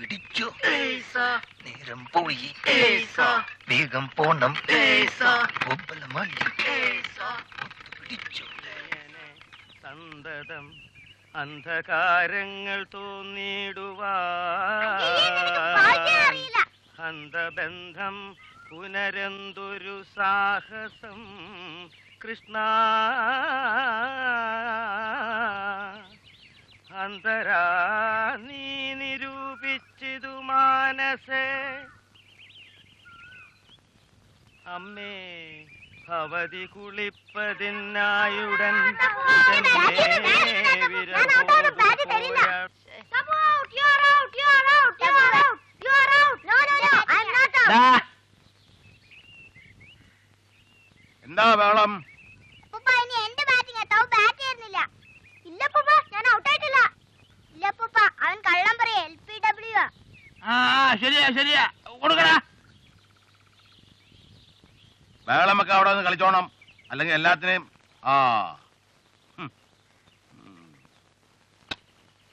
പിടിച്ചു. നേരം പോയി, വേഗം പോണം. പിടിച്ചു. സന്തതം അന്ധകാരങ്ങൾ തോന്നിടുവാൻ അന്ധബന്ധം പുനരന്തൊരു സാഹസം കൃഷ്ണ അന്തരാ നീ നിരൂപിച്ചിതു മാനസേ അമ്മേ ഭവതി കുളിപ്പതിനായുടൻ എന്താ വേളം? എന്റെ ബാറ്റിംഗ് ബാറ്റ് ചെയ്യുന്നില്ല. ഇല്ല ഞാൻ ഔട്ടായിട്ടില്ല. ഇല്ല അവൻ കള്ളം പറയാ. LPW. ശരിയാ ശരിയാ കൊടുക്കടാ. വേളമൊക്കെ അവിടെ നിന്ന് കളിച്ചോണം, അല്ലെങ്കിൽ എല്ലാത്തിനെയും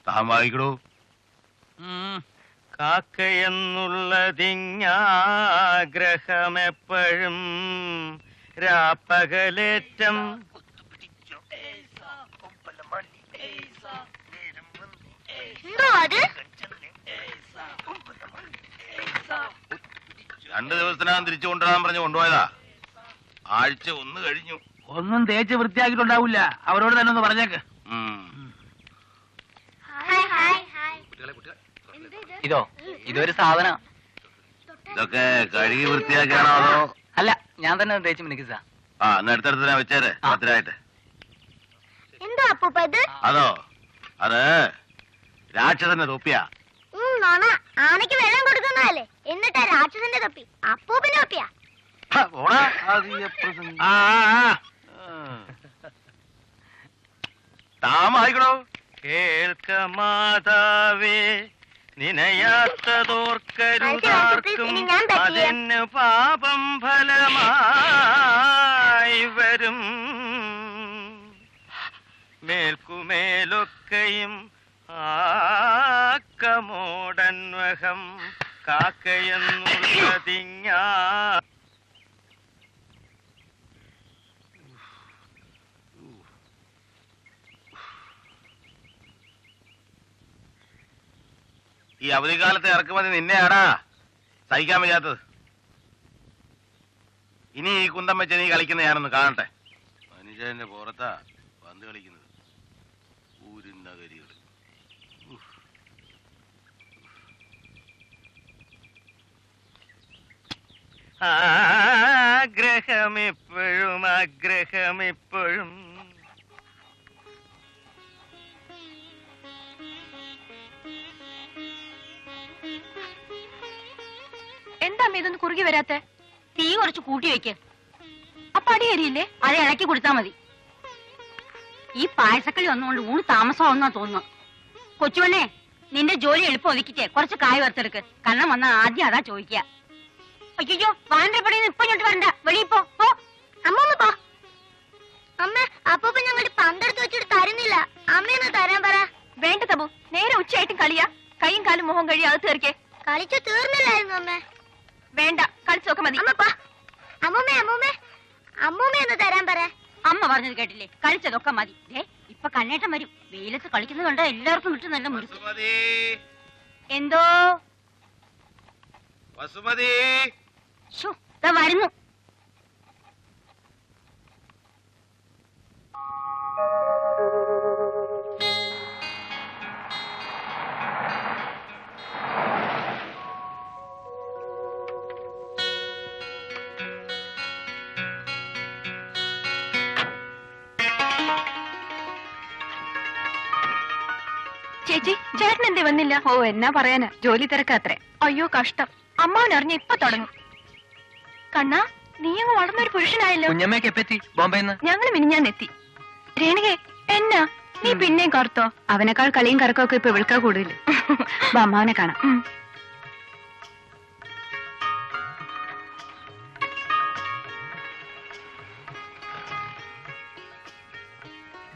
താൻ വായിക്കടൂ. കാക്കയെന്നുള്ളതിങ്ങാഗ്രഹമെപ്പോഴും രാപ്പകലേറ്റം രണ്ടു ദിവസത്തിനകം തിരിച്ചു കൊണ്ടുവരാൻ പറഞ്ഞു കൊണ്ടുപോയതാ. ആഴ്ച ഒന്ന് കഴിഞ്ഞു. ഒന്നും തേച്ച് വൃത്തിയാക്കിയിട്ടുണ്ടാവില്ല. അവരോട് തന്നെ ഒന്ന് പറഞ്ഞേക്ക്. ഇതൊരു സാധന. ഇതൊക്കെ കഴുകി വൃത്തിയാക്കിയാണോ അതോ? അല്ല, ഞാൻ തന്നെ തേച്ച് മിനിക്കിച്ച. എന്നാ അടുത്തടുത്ത് വെച്ചേരെ പത്തിരായിട്ട്. എന്താ അപ്പൂപ്പ ഇത്? അതോ അത് രാക്ഷസന്റെ തൊപ്പിയാ. ആനയ്ക്ക് വെള്ളം കൊടുക്കുന്നതല്ലേ, എന്നിട്ടാ രാക്ഷസന്റെ തൊപ്പി. അപ്പൂപ്പിന്റെ തൊപ്പിയാ. താമായിക്കണോ? കേൾക്ക മാതാവേ നിനയാത്തതോർക്കരുതാർക്കും അതിന് പാപം ഫലമായി വരും. മേൽക്കുമേലൊക്കെയും ആക്കമോടന്വഹം കാക്കയെന്നുള്ളതിങ്ങാ. ഈ അവധിക്കാലത്തെ ഇറക്കുമതി നിന്നെയാടാ സഹിക്കാൻ വയ്യാത്തത്. ഇനി ഈ കുന്തം വെച്ച് നീ കളിക്കുന്ന ഞാനൊന്ന് കാണട്ടെ. മനുഷ്യന്റെ പുറത്താ പന്ത് കളിക്കുന്നത്. ഊരിന്ന കരികൾ. ആഗ്രഹമിപ്പോഴും ആഗ്രഹമിപ്പോഴും എന്താ ഇതൊന്ന് കുറുകി വരാത്തെ? തീ കുറച്ച് കൂട്ടി വെക്ക്. അപ്പൊ അടി കരിയില്ലേ? അത് ഇളക്കി കൊടുത്താ മതി. ഈ പായസക്കളി ഒന്നുകൊണ്ട് ഊണ് താമസമാവുന്നാ തോന്നുന്നു. കൊച്ചുവണ്ണേ, നിന്റെ ജോലി എളുപ്പം ഒതുക്കിച്ചേ കുറച്ച് കായ് വറുത്തെടുക്ക്. കണ്ണം വന്നാ ആദ്യം അതാ ചോദിക്കുക. അയ്യോ, വാണ്ടപ്പടിന്ന് ഇപ്പൊ ഇങ്ങോട്ട് വരണ്ട, വെളിയിൽ പോ. അമ്മ പോ. അമ്മ അപ്പൂപ്പ ഞങ്ങളുടെ പന്തെടുത്ത് വെച്ചിട്ട് തരുന്നില്ല. അമ്മയൊന്ന് തരാൻ പറ. വേണ്ട തബു, നേരെ ഉച്ചയായിട്ടും കളിയാ. കൈയും കാലും മുഖം കഴിയും അകത്ത് കയറിക്കേ. കളിച്ചു തീർന്നില്ലായിരുന്നു അമ്മ. വേണ്ട, കളിച്ചൊക്കെ മതി. അമ്മൂമ്മേ ഒന്ന് തരാൻ പറ. അമ്മ പറഞ്ഞത് കേട്ടില്ലേ? കളിച്ചതൊക്കെ മതി. ഇപ്പൊ കണ്ണേട്ടം വരും. വെയിലത്ത് കളിക്കുന്നത് കണ്ട എല്ലാവർക്കും കിട്ടും നല്ല മുറുക്ക്. എന്തോ വരുന്നു. ചേച്ചി, ചേട്ടൻ എന്തേ വന്നില്ല? ഓ, എന്നാ പറയാനാ, ജോലി തിരക്കാത്രേ. അയ്യോ കഷ്ടം. അമ്മാവൻ അറിഞ്ഞ ഇപ്പൊ തുടങ്ങും. കണ്ണാ, നീ അങ്ങ് വളർന്നൊരു പുരുഷനായല്ലോ. ഞങ്ങൾ മിനിഞ്ഞാന്നെത്തി. രേണുകേ, എന്നാ നീ പിന്നെയും കറുത്തോ? അവനേക്കാൾ കളിയും കറക്കമൊക്കെ ഇപ്പൊ വിളിക്കാ കൂടുതൽ. അമ്മാവനെ കാണാം.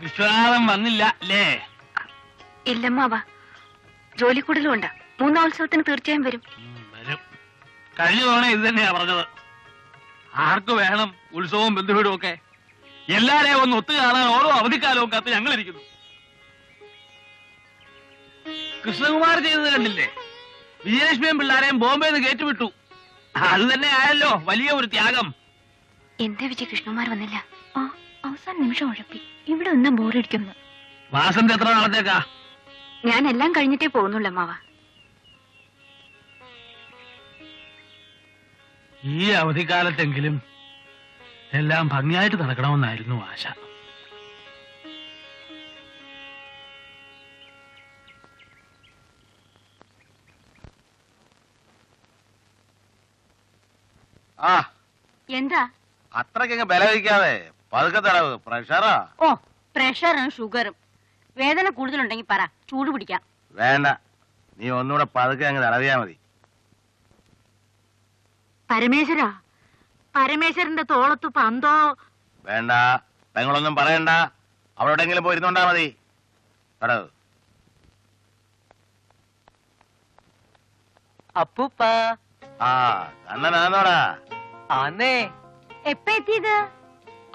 വിശ്വനാഥൻ വന്നില്ല അല്ലേ? ഇല്ലമ്മാവാ, ജോലി കൂടുതലും ഉണ്ടാ. മൂന്നാം ഉത്സവത്തിന് തീർച്ചയായും വരും. വരും. കഴിഞ്ഞ തവണ ഇത് തന്നെയാ പറഞ്ഞത്. ആർക്ക് വേണം ഉത്സവവും ബന്ധുവീടും ഒക്കെ? എല്ലാരെയും ഒന്ന് ഒത്തു കാണാൻ ഓരോ അവധിക്കാലവും കാത്ത് ഞങ്ങളിരിക്കുന്നു. കൃഷ്ണകുമാർ ചെയ്തത് കണ്ടില്ലേ? വിജയലക്ഷ്മിയും പിള്ളാരെയും ബോംബെന്ന് കയറ്റിവിട്ടു. അത് തന്നെ ആയല്ലോ വലിയ ഒരു ത്യാഗം. എന്താ വിജയ കൃഷ്ണകുമാർ വന്നില്ല? അവസാന നിമിഷം ഉഴപ്പി. ഇവിടെ ഒന്നും ബോറടിക്കുന്നു. വാസന്തി എത്ര നാളത്തേക്കാ? ഞാൻ എല്ലാം കഴിഞ്ഞിട്ടേ പോകുന്നുള്ളൂ അമ്മാവ. ഈ അവധിക്കാലത്തെങ്കിലും എല്ലാം ഭംഗിയായിട്ട് നടക്കണമെന്നായിരുന്നു ആശ. ആ എന്താ? അത്രയ്ക്കങ്ങ് ബലവയ്ക്കാതെ പതുക്കെ തടവ്. പ്രഷറാ. ഓ, പ്രഷറും ഷുഗറും. വേദന കൂടുതലുണ്ടെങ്കിൽ പറ, ചൂട് പിടിക്കാം. വേണ്ട, നീ ഒന്നുകൂടെ പതുക്കെ അങ്ങ് തടവിയാ മതി. പരമേശ്വരന്റെ തോളത്ത് പന്തോ? വേണ്ട, പെങ്ങളൊന്നും പറയണ്ട. അവളോടെങ്കിലും പോയിരുന്നോണ്ടാ മതി. തടവ്. അപ്പൂപ്പ ആ കണ്ണനാന്നോടാ? ആന്നേ. എപ്പ എത്തിയത്?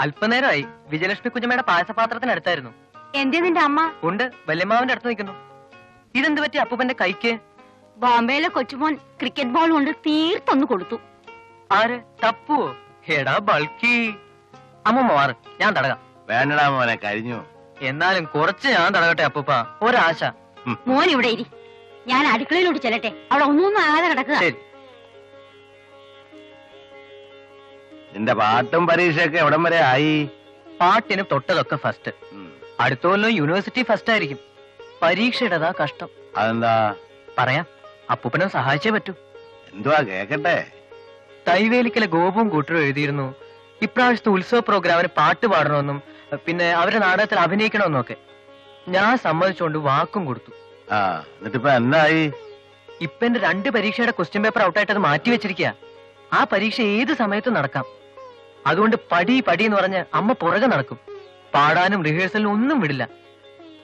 അല്പനേരമായി. വിജയലക്ഷ്മി കുഞ്ഞമ്മയുടെ പായസപാത്രത്തിനടുത്തായിരുന്നു. എന്തേ നിന്റെ അമ്മ? ഉണ്ട്, വല്യമ്മാവിന്റെ അടുത്ത് നിൽക്കുന്നു. ഇതെന്ത് പറ്റി അപ്പൂപ്പന്റെ കൈക്ക്? ബോംബെയിലെ കൊച്ചുമോൻ ക്രിക്കറ്റ് ബോൾ കൊണ്ട് തീർത്തൊന്ന് കൊടുത്തു. ആര്? തപ്പുവോ? എടാ ബൾക്കി. അമ്മൂമ്മ മാറ്, ഞാൻ തടകാം. വേണ്ടടാ മോനെ, കഴിഞ്ഞു. എന്നാലും കുറച്ച് ഞാൻ തടകട്ടെ അപ്പൂപ്പ, ഒരാശ. മോൻ ഇവിടെ ഇരി, ഞാൻ അടുക്കളയിലോട്ട് ചെല്ലട്ടെ. അവിടെ ഒന്നും ആകാതെ കിടക്കുക. ശരി. നിന്റെ പാട്ടും പരീക്ഷയൊക്കെ എവിടം വരെ ആയി? പാട്ടിന് തൊട്ടതൊക്കെ ഫസ്റ്റ്. അടുത്ത കൊല്ലം യൂണിവേഴ്സിറ്റി ഫസ്റ്റ് ആയിരിക്കും. പരീക്ഷയുടേതാ കഷ്ടം. അതെന്താ? പറയാം, അപ്പൂപ്പനെ സഹായിച്ചേ പറ്റൂ. എന്തുവാ കേക്കട്ടെ? തൈവേലിക്കലെ ഗോപവും കൂട്ടരും എഴുതിയിരുന്നു ഇപ്രാവശ്യത്തെ ഉത്സവ പ്രോഗ്രാമിന് പാട്ട് പാടണമെന്നും പിന്നെ അവരുടെ നാടകത്തിൽ അഭിനയിക്കണമെന്നും ഒക്കെ. ഞാൻ സമ്മതിച്ചുകൊണ്ട് വാക്കും കൊടുത്തു. ആ, എന്നിട്ടിപ്പോ എന്തായി? ഇപ്പൊ എന്റെ 2 പരീക്ഷയുടെ ക്വസ്റ്റ്യൻ പേപ്പർ ഔട്ടായിട്ട് അത് മാറ്റി വെച്ചിരിക്കുക. ആ പരീക്ഷ ഏത് സമയത്തും നടക്കാം. അതുകൊണ്ട് പടി എന്ന് പറഞ്ഞ് അമ്മ പുറകെ നടക്കും. പാടാനും റിഹേഴ്സലിനും ഒന്നും വിടില്ല.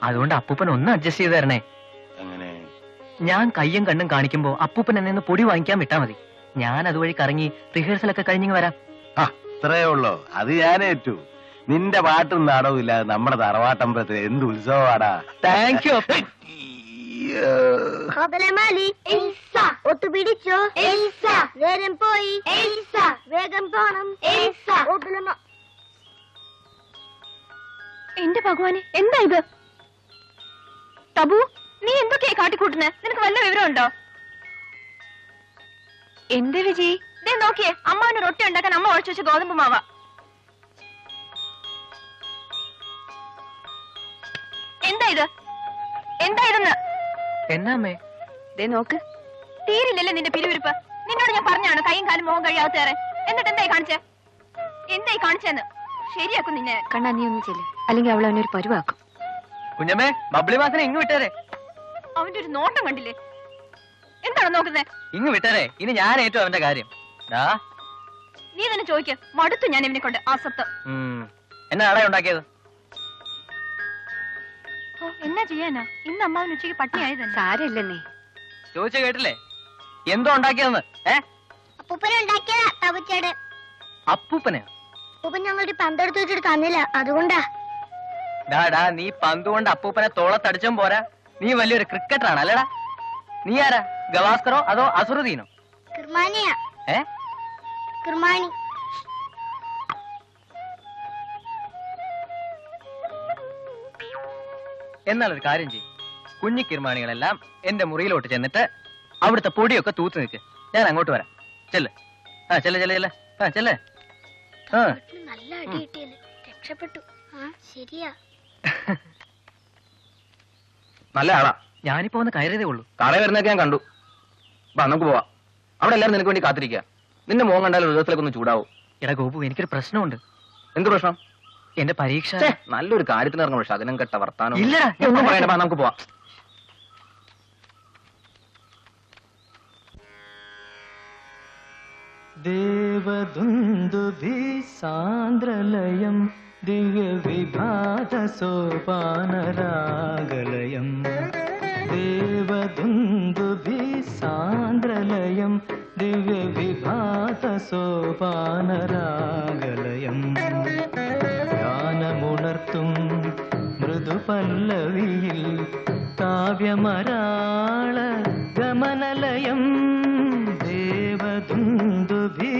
അതുകൊണ്ട് അപ്പൂപ്പൻ ഒന്ന് അഡ്ജസ്റ്റ് ചെയ്ത് തരണേ. എങ്ങനെ? ഞാൻ കയ്യും കണ്ണും കാണിക്കുമ്പോ അപ്പൂപ്പൻ എന്നെ ഒന്ന് പൊടി വാങ്ങിക്കാൻ വിട്ടാ മതി. ഞാൻ അതുവഴി കറങ്ങി റിഹേഴ്സലൊക്കെ കഴിഞ്ഞിങ്ങ് വരാം. ആ, ഇത്രേ ഉള്ളോ? അത് ഞാനേറ്റു. നിന്റെ പാട്ടും നാടകവും ഇല്ലാതെ നമ്മുടെ തറവാട്ടമ്പലത്തിൽ എന്ത് ഉത്സവമാടാ. Thank you. ഒത്തു പിടിച്ചോ? നേരം പോയി. വേഗം പോണം. എന്റെ ഭഗവാനെ, എന്താ ഇത്? തബു, നീ എന്തൊക്കെയാ കാട്ടിക്കൂട്ടുന്നേ? നിനക്ക് വല്ല വിവരമുണ്ടോ? എന്റെ വിജയ്, ദേ നോക്കിയേ, അമ്മാവിന് റൊട്ടി ഉണ്ടാക്കാൻ അമ്മ ഒഴിച്ചു വെച്ച ഗോതമ്പ് മാവ. എന്താ ഇത്? എന്താ ഇതെന്ന്? എന്നാമ്മേ? ദേ നോക്ക്, തീരില്ലല്ലേ നിന്റെ പിരിവിരിപ്പ്? നിന്നോട് ഞാൻ പറഞ്ഞാണ് കൈയും കാലും മുഖം കഴിയാത്തേറെ. എന്നിട്ട് എന്തായി കാണിച്ചേ? എന്തായി കാണിച്ചെന്ന്? ശരിയാക്കും നിന്നെ. കണ്ണാ, നീ ഒന്നും ചെല്ല്, അല്ലെങ്കിൽ അവൾ അവനൊരു പരുവാക്കും. കുഞ്ഞമ്മേ, ബബ്ലി മാസിനെ ഇങ്ങ് വിട്ടേരെ. അവന്റെ ഒരു നോട്ടം കണ്ടില്ലേ? എന്താണ് നോക്കുന്നേ? ഇങ്ങ് വിട്ടേരെ, ഇനി ഞാൻ ഏറ്റവും അവന്റെ കാര്യം. നീ തന്നെ ചോദിക്ക, മടുത്തു ഞാൻ ഇവനെ കൊണ്ട്. ആസത്ത്. എന്നാ ആടെ ഉണ്ടാക്കിയത്? ഓ, എന്നാ ചെയ്യാനാ? ഇന്ന് അമ്മാവൻ ഉച്ചയ്ക്ക് പട്ടിയായി തന്നെ. സാരല്ലെന്നേ. ചോദിച്ചു കേട്ടില്ലേ എന്തോ ഉണ്ടാക്കിയതെന്ന്? അപ്പൂപ്പനുണ്ടാക്കിയതാ തവച്ചേട്. അപ്പൂപ്പനെ? അപ്പൂപ്പൻ ഞങ്ങളൊരു പന്തെടുത്ത് വെച്ചിട്ട് തന്നില്ല, അതുകൊണ്ടാ. ഡാ, നീ പന്ത് കൊണ്ട് അപ്പൂപ്പനെ തോളത്തടിച്ചും പോരാ, നീ വലിയൊരു ക്രിക്കറ്ററാണ് അല്ലടാ. നീ ആരാ? ഗവാസ്കറോ അതോ അസുറുദ്ദീനോ? കിർമാനിയാ. ഏ? കിർമാനി. എന്നാലൊരു കാര്യം ചെയ്യും, കുഞ്ഞി കിർമാണികളെല്ലാം എന്റെ മുറിയിലോട്ട് ചെന്നിട്ട് അവിടുത്തെ പൊടിയൊക്കെ തൂത്ത് നിൽക്ക്. ഞാൻ അങ്ങോട്ട് വരാം. ചെല്ല്. ചെല്ലേ. നല്ല അടി കിട്ടിയല്ലേ, രക്ഷപ്പെട്ടു. ശരിയാ. നല്ല ആളാ. ഞാനിപ്പോ ഒന്ന് കയറിയതേ ഉള്ളൂ. കടയിൽ വരുന്നൊക്കെ ഞാൻ കണ്ടു. വാ, നമുക്ക് പോവാം. അവിടെ എല്ലാവരും നിനക്ക് വേണ്ടി കാത്തിരിക്കുക. നിന്റെ മോൻ കണ്ടാലും ഒരു ദിവസത്തിലേക്ക് ഒന്ന് ചൂടാവും. എടാ ഗോപു, എനിക്കൊരു പ്രശ്നമുണ്ട്. എന്ത് പ്രശ്നം? എന്റെ പരീക്ഷ. നല്ലൊരു കാര്യത്തിന് ഇറങ്ങും, പക്ഷെ അതിനും കെട്ട വർത്താനം. ഇല്ലടാ, ഒന്നും പറയണ്ട, വാ, നമുക്ക് പോവാം. ദേവദുന്ദുഭി സാന്ദ്രലയം ദിവ്യവിഭാത സോപാനരാഗലയം ദേവദുന്ദുഭി സാന്ദ്രലയം ദിവ്യവിഭാത സോപാനരാഗലയം ഗാനമുണർത്തും മൃദുപല്ലവിയിൽ കാവ്യമരാള ഗമനലയം ദേവദുന്ദുഭി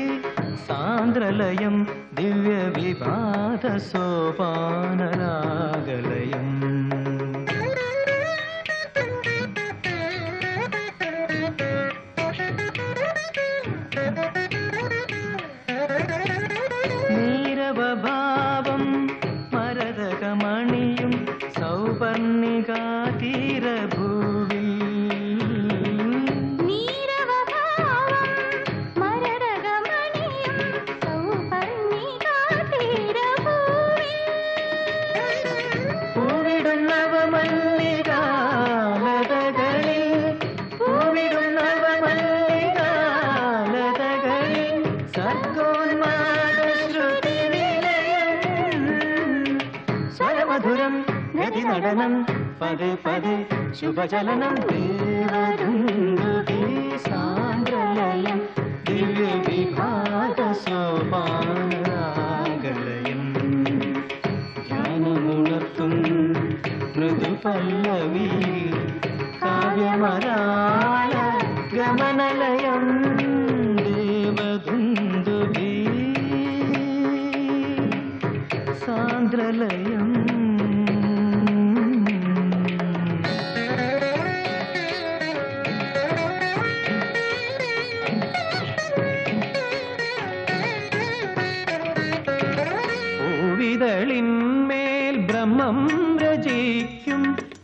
സാന്ദ്രലയം ദിവ്യവിഭാത സോപാനരാഗലയം നീരവഭാവം മരതകമണിയും സൗപർണികാതീരഭൂവിൽ നടനം പദേ പദേ ശുഭചലനം ദേവദുന്ദുഭി സാന്ദ്രലയം ദിവ്യവിഭാത സോപാനരാഗലയം ധ്യാനമുണർത്തും മൃദുപല്ലവി കാവ്യമരാള ഗമനലയം ദേവദുന്ദുഭി സാന്ദ്രലയം ിന്മേൽ ബ്രഹ്മം രചിക്കും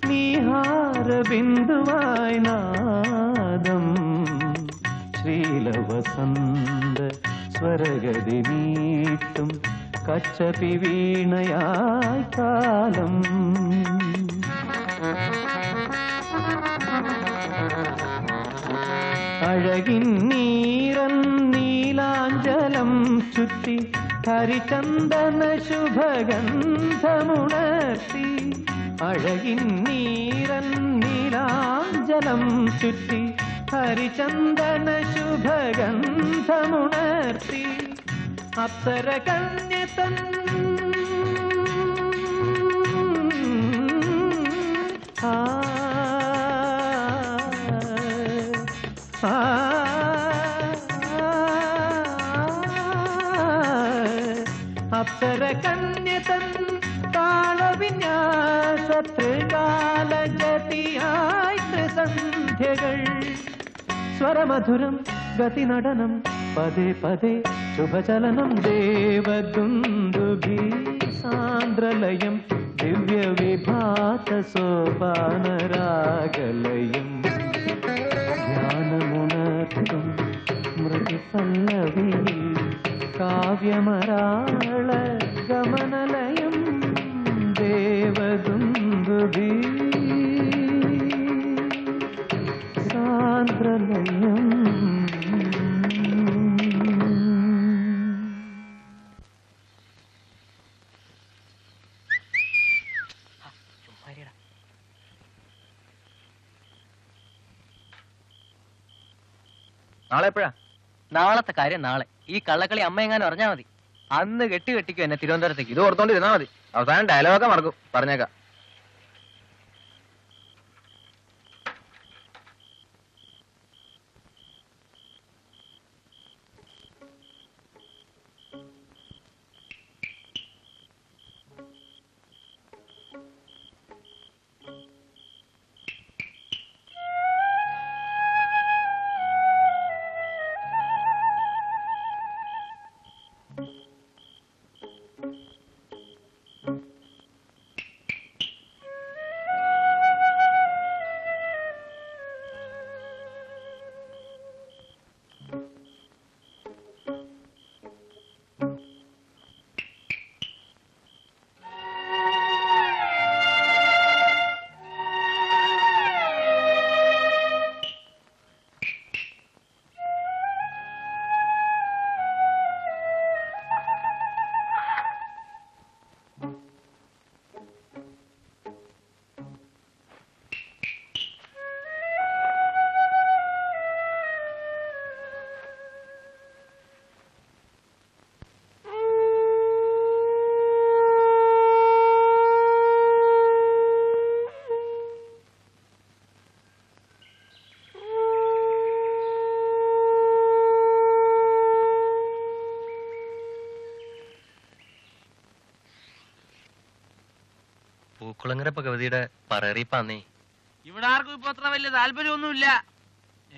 നീഹാരബിന്ദുവായി നാദം ശ്രീലവസന്ത സ്വരഗതി നീട്ടും കച്ചപി വീണയായി കാലം അഴകിൻ നീരൻ നീലാഞ്ചലം ചുറ്റി ഹരിചന്ദന ശുഭഗന്ധമുണർത്തി അഴകിൻ നീരൻ നീലാഞ്ചലം ചുറ്റി ഹരിചന്ദന ശുഭഗന്ധമുണർത്തി അപ്സര കന്യതൻ അപ്സര കന്യതൻ താളവിന്യാസ ത്രികാലജതിയായി ത്രിസന്ധ്യകൾ സ്വരമധുരം ഗതിനടനം പദേ പദേ ശുഭചലനം ദേവദുന്ദുഭി സാന്ദ്രലയം ദിവ്യവിഭാത സോപാനരാഗലയം ധ്യാനമുണർത്തും മൃദുപല്ലവി കാവ്യമരാള ഗമനലയം ദേവദുന്ദുഭി സാന്ദ്രലയം നാളെ എപ്പോഴാ? നാളത്തെ കാര്യം നാളെ. ഈ കള്ളക്കളി അമ്മ എങ്ങാനും അറിഞ്ഞാൽ മതി. അന്ന് കെട്ടിക്കും എന്നെ തിരുവനന്തപുരത്തേക്ക്. ഇത് ഓർത്തോണ്ടിരുന്നാ മതി. അവസാനം ഡയലോഗൊക്കെ മറക്കും. പറഞ്ഞേക്കാം. പൂക്കുളങ്ങര ഭഗവതിയുടെ പറയറിയിപ്പാന്നേ. ഇവിടെ ആർക്കും ഇപ്പൊ അത്ര വലിയ താല്പര്യമൊന്നുമില്ല.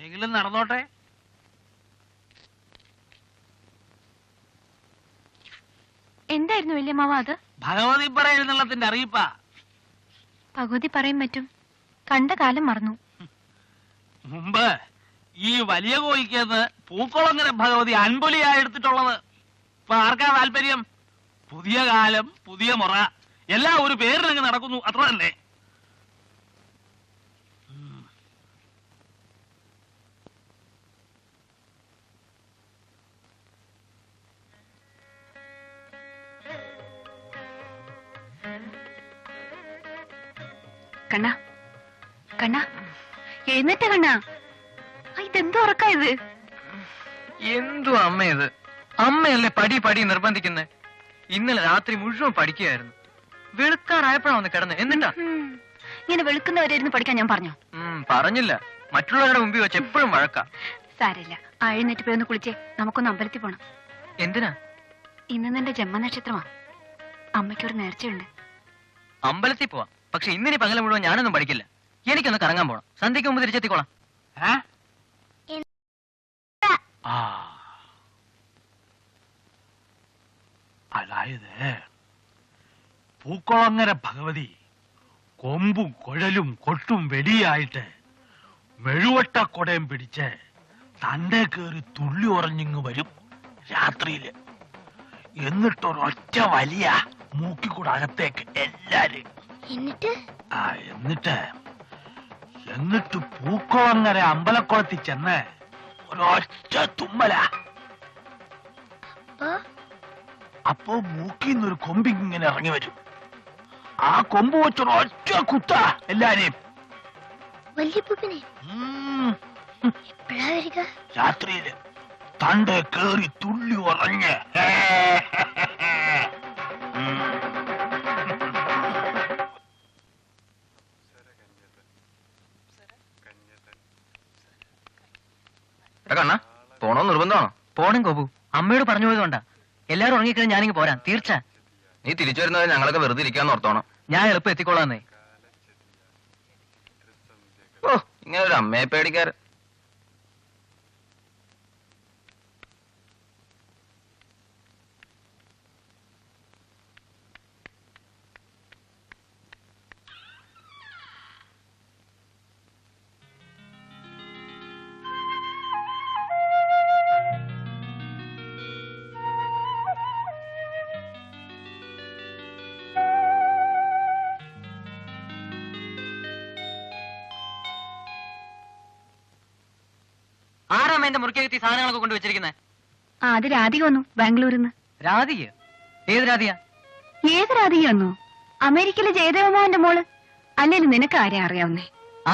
എങ്കിലും നടന്നോട്ടെ. എന്തായിരുന്നു വല്യമ്മാവ അത്? ഭഗവതി പറയുന്നതിന്റെ അറിയിപ്പാ. ഭഗവതി പറയും പറ്റും. കണ്ട കാലം മറന്നു. മുമ്പ് ഈ വലിയ കോയിക്കെന്ന് പൂക്കുളങ്ങര ഭഗവതി അൻപൊലിയായി എടുത്തിട്ടുള്ളത്. ഇപ്പൊ ആർക്കാ താല്പര്യം? പുതിയ കാലം, പുതിയ മുറ, എല്ലാം ഒരു പേരിനങ്ങ് നടക്കുന്നു, അത്ര തന്നെ. കണ്ണ കണ്ണ എഴുന്നേറ്റ കണ്ണ. ഇതെന്തോ ഉറക്കാ ഇത്? എന്തു അമ്മ ഇത്? അമ്മയല്ലേ പടി പടി നിർബന്ധിക്കുന്നേ. ഇന്നലെ രാത്രി മുഴുവൻ പഠിക്കുകയായിരുന്നു. വെളുക്കാറായപ്പോഴാ ഒന്ന് കിടന്ന്. എന്നിട്ടാ ഇങ്ങനെ വെളുക്കുന്നവരായിരുന്നു പഠിക്കാൻ ഞാൻ പറഞ്ഞു? പറഞ്ഞില്ല. മറ്റുള്ളവരുടെ മുമ്പിൽ വെച്ച് എപ്പോഴും വഴക്കാ. സാരില്ല, എഴുന്നേറ്റ് പോയി ഒന്ന് കുളിച്ചേ. നമുക്കൊന്ന് അമ്പലത്തിൽ പോണം. എന്തിനാ? ഇന്ന് നിന്റെ ജന്മനക്ഷത്രമാ. അമ്മയ്ക്കൊരു നേർച്ചയുണ്ട്. അമ്പലത്തിൽ പോവാം. പക്ഷെ ഇന്നിനി പകല മുഴുവൻ ഞാനൊന്നും പഠിക്കില്ല. എനിക്കൊന്ന് കറങ്ങാൻ പോണം. സന്ധ്യക്ക് മുമ്പ് തിരിച്ചെത്തിക്കോളാം. അതായത് പൂക്കുളങ്ങര ഭഗവതി കൊമ്പും കുഴലും കൊട്ടും വെടിയായിട്ട് മെഴുവട്ടക്കൊടയും പിടിച്ച് തന്റെ കയറി തുള്ളി ഉറഞ്ഞിങ്ങ് വരും രാത്രിയില്. എന്നിട്ടൊരൊറ്റ വലിയ മൂക്കിക്കൂടെ അകത്തേക്ക് എല്ലാരും. എന്നിട്ട് പൂക്കുളങ്ങര അമ്പലക്കുളത്തിൽ ചെന്ന് ഒരൊറ്റ തുമ്മല. അപ്പോ മൂക്കിന്നൊരു കൊമ്പിങ്ങനെ ഇറങ്ങി വരും. ആ കൊമ്പ് വെച്ചൊരൊറ്റ കുത്ത എല്ലാരെയും. രാത്രിയില് തന്റെ കേറി തുള്ളി ഉറഞ്ഞ്. കണ്ണ പോണോ? നിർബന്ധമാണോ? പോണം കോപു. അമ്മയോട് പറഞ്ഞു പോയതുകൊണ്ടാ. എല്ലാരും ഉറങ്ങിക്കഴിഞ്ഞാൽ ഞാനിങ്ങ് പോരാം. തീർച്ച. നീ തിരിച്ചു വരുന്നത് ഞങ്ങളൊക്കെ വെറുതെ ഇരിക്കാന്ന് ഓർത്തോണം. ഞാൻ എളുപ്പം എത്തിക്കോളാന്നേ. ഓ, ഇങ്ങനെ ഒരു അമ്മയെ പേടിക്കാറ്. ആരാമ്മ എന്റെ മുറിക്കകത്ത് ഈ സാധനങ്ങളൊക്കെ കൊണ്ടുവച്ചിരിക്കുന്നത്? അത് രാധിക വന്നു ബാംഗ്ലൂരിന്ന്. രാധിക? ഏത് രാധിക? ഏത് രാധിക വന്നു? അമേരിക്കയിലെ ജയദേവമാവന്റെ മോള്. അല്ലെങ്കിൽ നിനക്ക് ആരെ അറിയാവുന്നേ?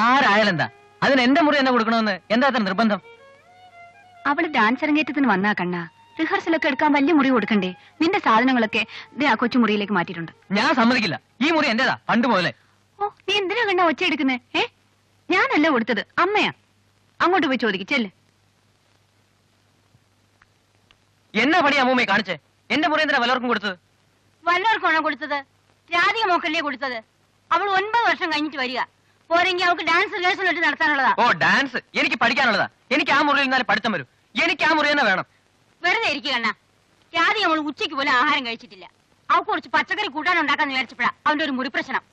ആരായാലെന്താ? അതിന് എന്റെ മുറി എന്നെ കൊടുക്കണമെന്ന് എന്താ അത്ര നിർബന്ധം? അവള് ഡാൻസ് അരങ്ങേറ്റത്തിന് വന്നാ കണ്ണ. റിഹേഴ്സലൊക്കെ എടുക്കാൻ വലിയ മുറി കൊടുക്കണ്ടേ? നിന്റെ സാധനങ്ങളൊക്കെ ആ കൊച്ചു മുറിയിലേക്ക് മാറ്റിയിട്ടുണ്ട്. ഞാൻ സമ്മതിക്കില്ല. ഈ മുറി എന്റേതാ പണ്ട് പോലെ. ഓ, നീ എന്തിനാ കണ്ണ ഒച്ച എടുക്കുന്നേ? ഞാനല്ല കൊടുത്തത്, അമ്മയാ. അങ്ങോട്ട് പോയി ചോദിക്കല്ലേ. എന്നാ പണി അമ്മൂമ്മയെ കാണിച്ചേ? എന്റെ മുറി എന്തിനാ വല്ലവർക്കും കൊടുത്തത്? വല്ലവർക്കാണോ കൊടുത്തത്? രാധിക മോക്കല്ലേ കൊടുത്തത്? അവൾ 9 വർഷം കഴിഞ്ഞിട്ട് വരിക. പോരെങ്കിൽ അവൾക്ക് ഡാൻസ് റിഹേഴ്സൽ ഇട്ട് നടത്താനുള്ളതാ. ഓ, ഡാൻസ് എനിക്ക് പഠിക്കാനുള്ളതാ. എനിക്ക് ആ മുറിയിൽ നിന്നാലും പഠിത്തം വരും. എനിക്ക് ആ മുറി തന്നെ വേണം. വെറുതെ ഇരിക്കുക കണ്ണ. രാധിക അവൾ ഉച്ചയ്ക്ക് പോലും ആഹാരം കഴിച്ചിട്ടില്ല. അവൾക്ക് കുറച്ച് പച്ചക്കറി കൂട്ടാനുണ്ടാക്കാന്ന് വിചാരിച്ചപ്പോഴാ അവന്റെ ഒരു മുറി പ്രശ്നം.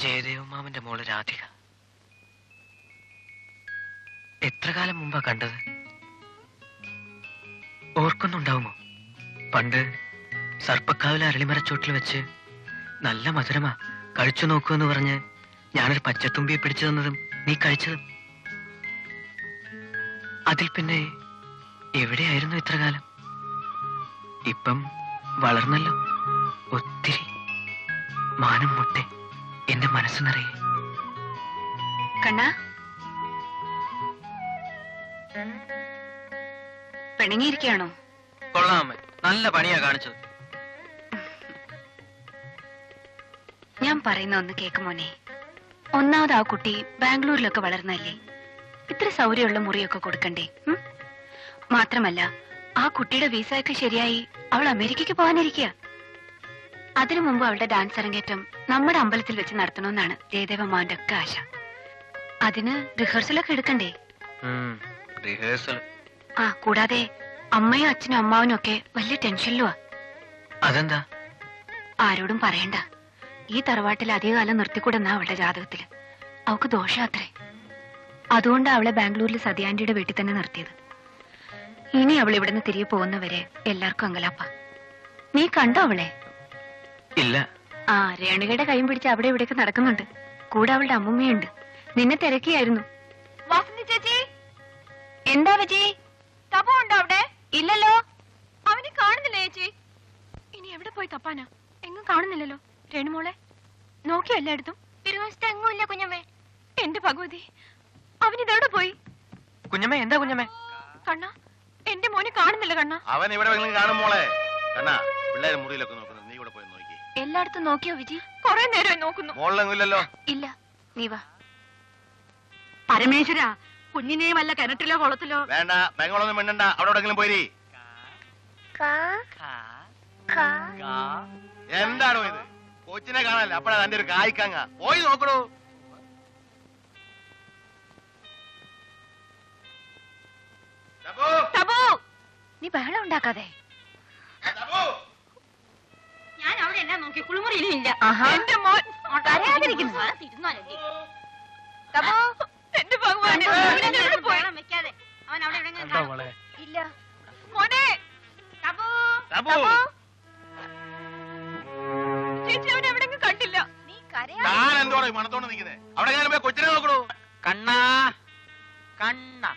ജയദേവമാമന്റെ മോള് രാധിക. എത്ര കാലം മുമ്പാ കണ്ടത്? ഓർക്കുന്നുണ്ടാവുമോ? പണ്ട് സർപ്പക്കാവിലെ അരളിമരച്ചോട്ടിൽ വെച്ച് നല്ല മധുരമാ, കഴിച്ചു നോക്കൂന്ന് പറഞ്ഞ് ഞാനൊരു പച്ചത്തുമ്പിയെ പിടിച്ചു തന്നതും നീ കഴിച്ചതും. അതിൽ പിന്നെ എവിടെയായിരുന്നു ഇത്ര കാലം? ഇപ്പം വളർന്നല്ലോ ഒത്തിരി. മാനം മുട്ടെ എന്റെ മനസ്സ് നിറയെ. കണ്ണാ, പിണങ്ങിയിരിക്കുകയാണോ? കൊള്ളാമേ, നല്ല പണിയാ കാണിച്ചത്. ഞാൻ പറയുന്ന ഒന്ന് കേക്കുമോനെ. ഒന്നാമത് ആ കുട്ടി ബാംഗ്ലൂരിലൊക്കെ വളർന്നല്ലേ, ഇത്ര സൗകര്യമുള്ള മുറിയൊക്കെ കൊടുക്കണ്ടേ? മാത്രമല്ല ആ കുട്ടിയുടെ വിസയൊക്കെ ശരിയായി അവൾ അമേരിക്കയ്ക്ക് പോകാനിരിക്കുക. അതിനു മുമ്പ് അവളുടെ ഡാൻസ് അരങ്ങേറ്റം നമ്മുടെ അമ്പലത്തിൽ വെച്ച് നടത്തണമെന്നാണ് ജയദേവമാന്റെ ഒക്കെ ആശ. അതിന് റിഹേഴ്സലൊക്കെ എടുക്കണ്ടേ? റിഹേഴ്സൽ. ആ, കൂടാതെ അമ്മയും അച്ഛനും അമ്മാവനും ഒക്കെ വലിയ ടെൻഷനിലുവാ. അതെന്താ? ആരോടും പറയണ്ട. ഈ തറവാട്ടിൽ അധികകാലം നിർത്തിക്കൂടെന്നാ അവളുടെ ജാതകത്തില്. അവക്ക് ദോഷാത്രേ. അതുകൊണ്ട് അവളെ ബാംഗ്ലൂരിൽ സതിയാന്റിയുടെ വീട്ടിൽ തന്നെ നിർത്തിയത്. ഇനി അവൾ ഇവിടുന്ന് തിരികെ പോകുന്നവരെ എല്ലാവർക്കും അങ്കലാപ്പ. നീ കണ്ടോ അവളെ? ഇല്ല. ആ, രേണുകയുടെ കൈയും പിടിച്ച് അവിടെ ഇവിടെയൊക്കെ നടക്കുന്നുണ്ട്. കൂടെ അവളുടെ അമ്മുമ്മയുണ്ട്. നിന്നെ തിരക്കിയായിരുന്നു. വാസന്തി ചേച്ചി, എന്താ വിജി? തപു ഉണ്ടോ അവിടെ? ഇല്ലല്ലോ. അവനെ കാണുന്നില്ല ചേച്ചി. ഇനി എവിടെ പോയി തപ്പാനാ? എങ്ങും കാണുന്നില്ലല്ലോ. രേണുമോളെ നോക്കിയോ എല്ലായിടത്തും? തിരുവനന്തപുരത്ത് എങ്ങുമില്ല കുഞ്ഞമ്മേ. എന്റെ ഭഗവതി, അവനിതെവിടെ പോയി? കുഞ്ഞമ്മേ, എന്താ കുഞ്ഞമ്മേ? കണ്ണ, എന്റെ മോനെ കാണുന്നില്ല കണ്ണ. അവൻ ഇവിടെ കാണും മോളെ. കണ്ണാ, പിള്ളേരെ മുറിയിലൊക്കെ നോക്കുന്നത്, നീ ഇവിടെ പോയി നോക്കി. എല്ലായിടത്തും നോക്കിയോ വിജി? കൊറേ നേരമായി നോക്കുന്നു. മോളിലെങ്ങും ഇല്ലല്ലോ. ഇല്ല, നീ വാ. പരമേശ്വര, കുഞ്ഞിനെ വല്ല കിണറ്റിലോ കുളത്തിലോ? വേണ്ട, പെങ്ങളൊന്നും മിണ്ടണ്ട, അവിടെ എവിടെങ്കിലും പോയി. എന്താണോ ഇത്? കൊച്ചിനെ കാണാനല്ല, അപ്പഴാ തന്റെ ഒരു കായ്ക്കാങ്ങ. പോയി നോക്കണോ. നീ ബഹളം ഉണ്ടാക്കാതെ. ഞാൻ അവിടെ എല്ലാം നോക്കി, കുളിമുറിയിലും ഇല്ല. എന്റെ മോൻ അറിയാതിരിക്കുന്നു. എന്റെ ഭഗവാനെ, വെക്കാതെ അവൻ അവിടെ എവിടെയെങ്കിലും ഇല്ല. മോനെ, ചേച്ചി അവനെ എവിടെയെങ്കിലും കണ്ടില്ല. നീ കരയാ. താൻ എന്തോടെ മണത്തോണ്ട് നിൽക്കുന്നേ? അവിടെ എങ്ങനെ പോയി കൊച്ചിനെ നോക്കണോ. കണ്ണാ, കണ്ണ.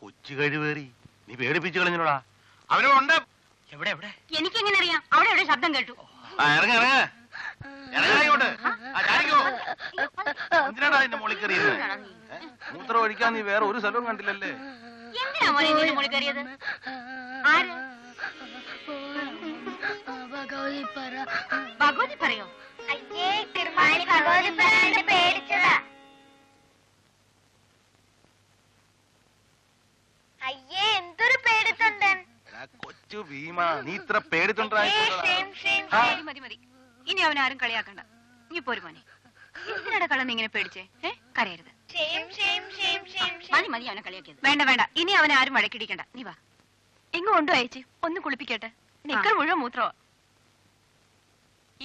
കൊച്ചു കഴിവേറി, നീ പേടിപ്പിച്ചു കളഞ്ഞോടാ. അവനോണ്ട് എവിടെ എവിടെ? എനിക്കെങ്ങനെ അറിയാം? അവിടെ എവിടെ ശബ്ദം കേട്ടു. ഇറങ്ങ ഇറങ്ങ ഇറങ്ങോട്ട്. എന്തിനാടാ എന്റെ മോളിൽ കയറിയത്? മൂത്രം ഒഴിക്കാൻ നീ വേറെ ഒരു സ്ഥലവും കണ്ടില്ലല്ലേ? എന്തിനാ മോനെ ഇതിന്റെ മുകളിൽ കയറിയത്? ആര്? ഭഗവതി പറയോ? അയ്യേ, തിരുമാണി ഭഗവതി പറയാണ്ട് പേടിച്ചതാ. അയ്യേ, എന്തൊരു പേടിത്തൊണ്ടൻ. കൊച്ചു ഭീമ, നീ ഇത്ര പേടിത്തൊണ്ടായി. മതി മതി, ഇനി അവനാരും കളിയാക്കണ്ട. നീ പോരു മോനെ. എന്തിനാണ് കളന്ന് ഇങ്ങനെ പേടിച്ചേ? കരയരുത്. മതി മതി അവനെ കളിയാക്കിയത്. വേണ്ട വേണ്ട, ഇനി അവനെ ആരും വഴക്കിടിക്കണ്ട. നീ വാ. എങ്ങും കൊണ്ടു അയച്ചു, ഒന്ന് കുളിപ്പിക്കട്ടെ. നിക്കർ മുഴുവൻ മൂത്രവാ.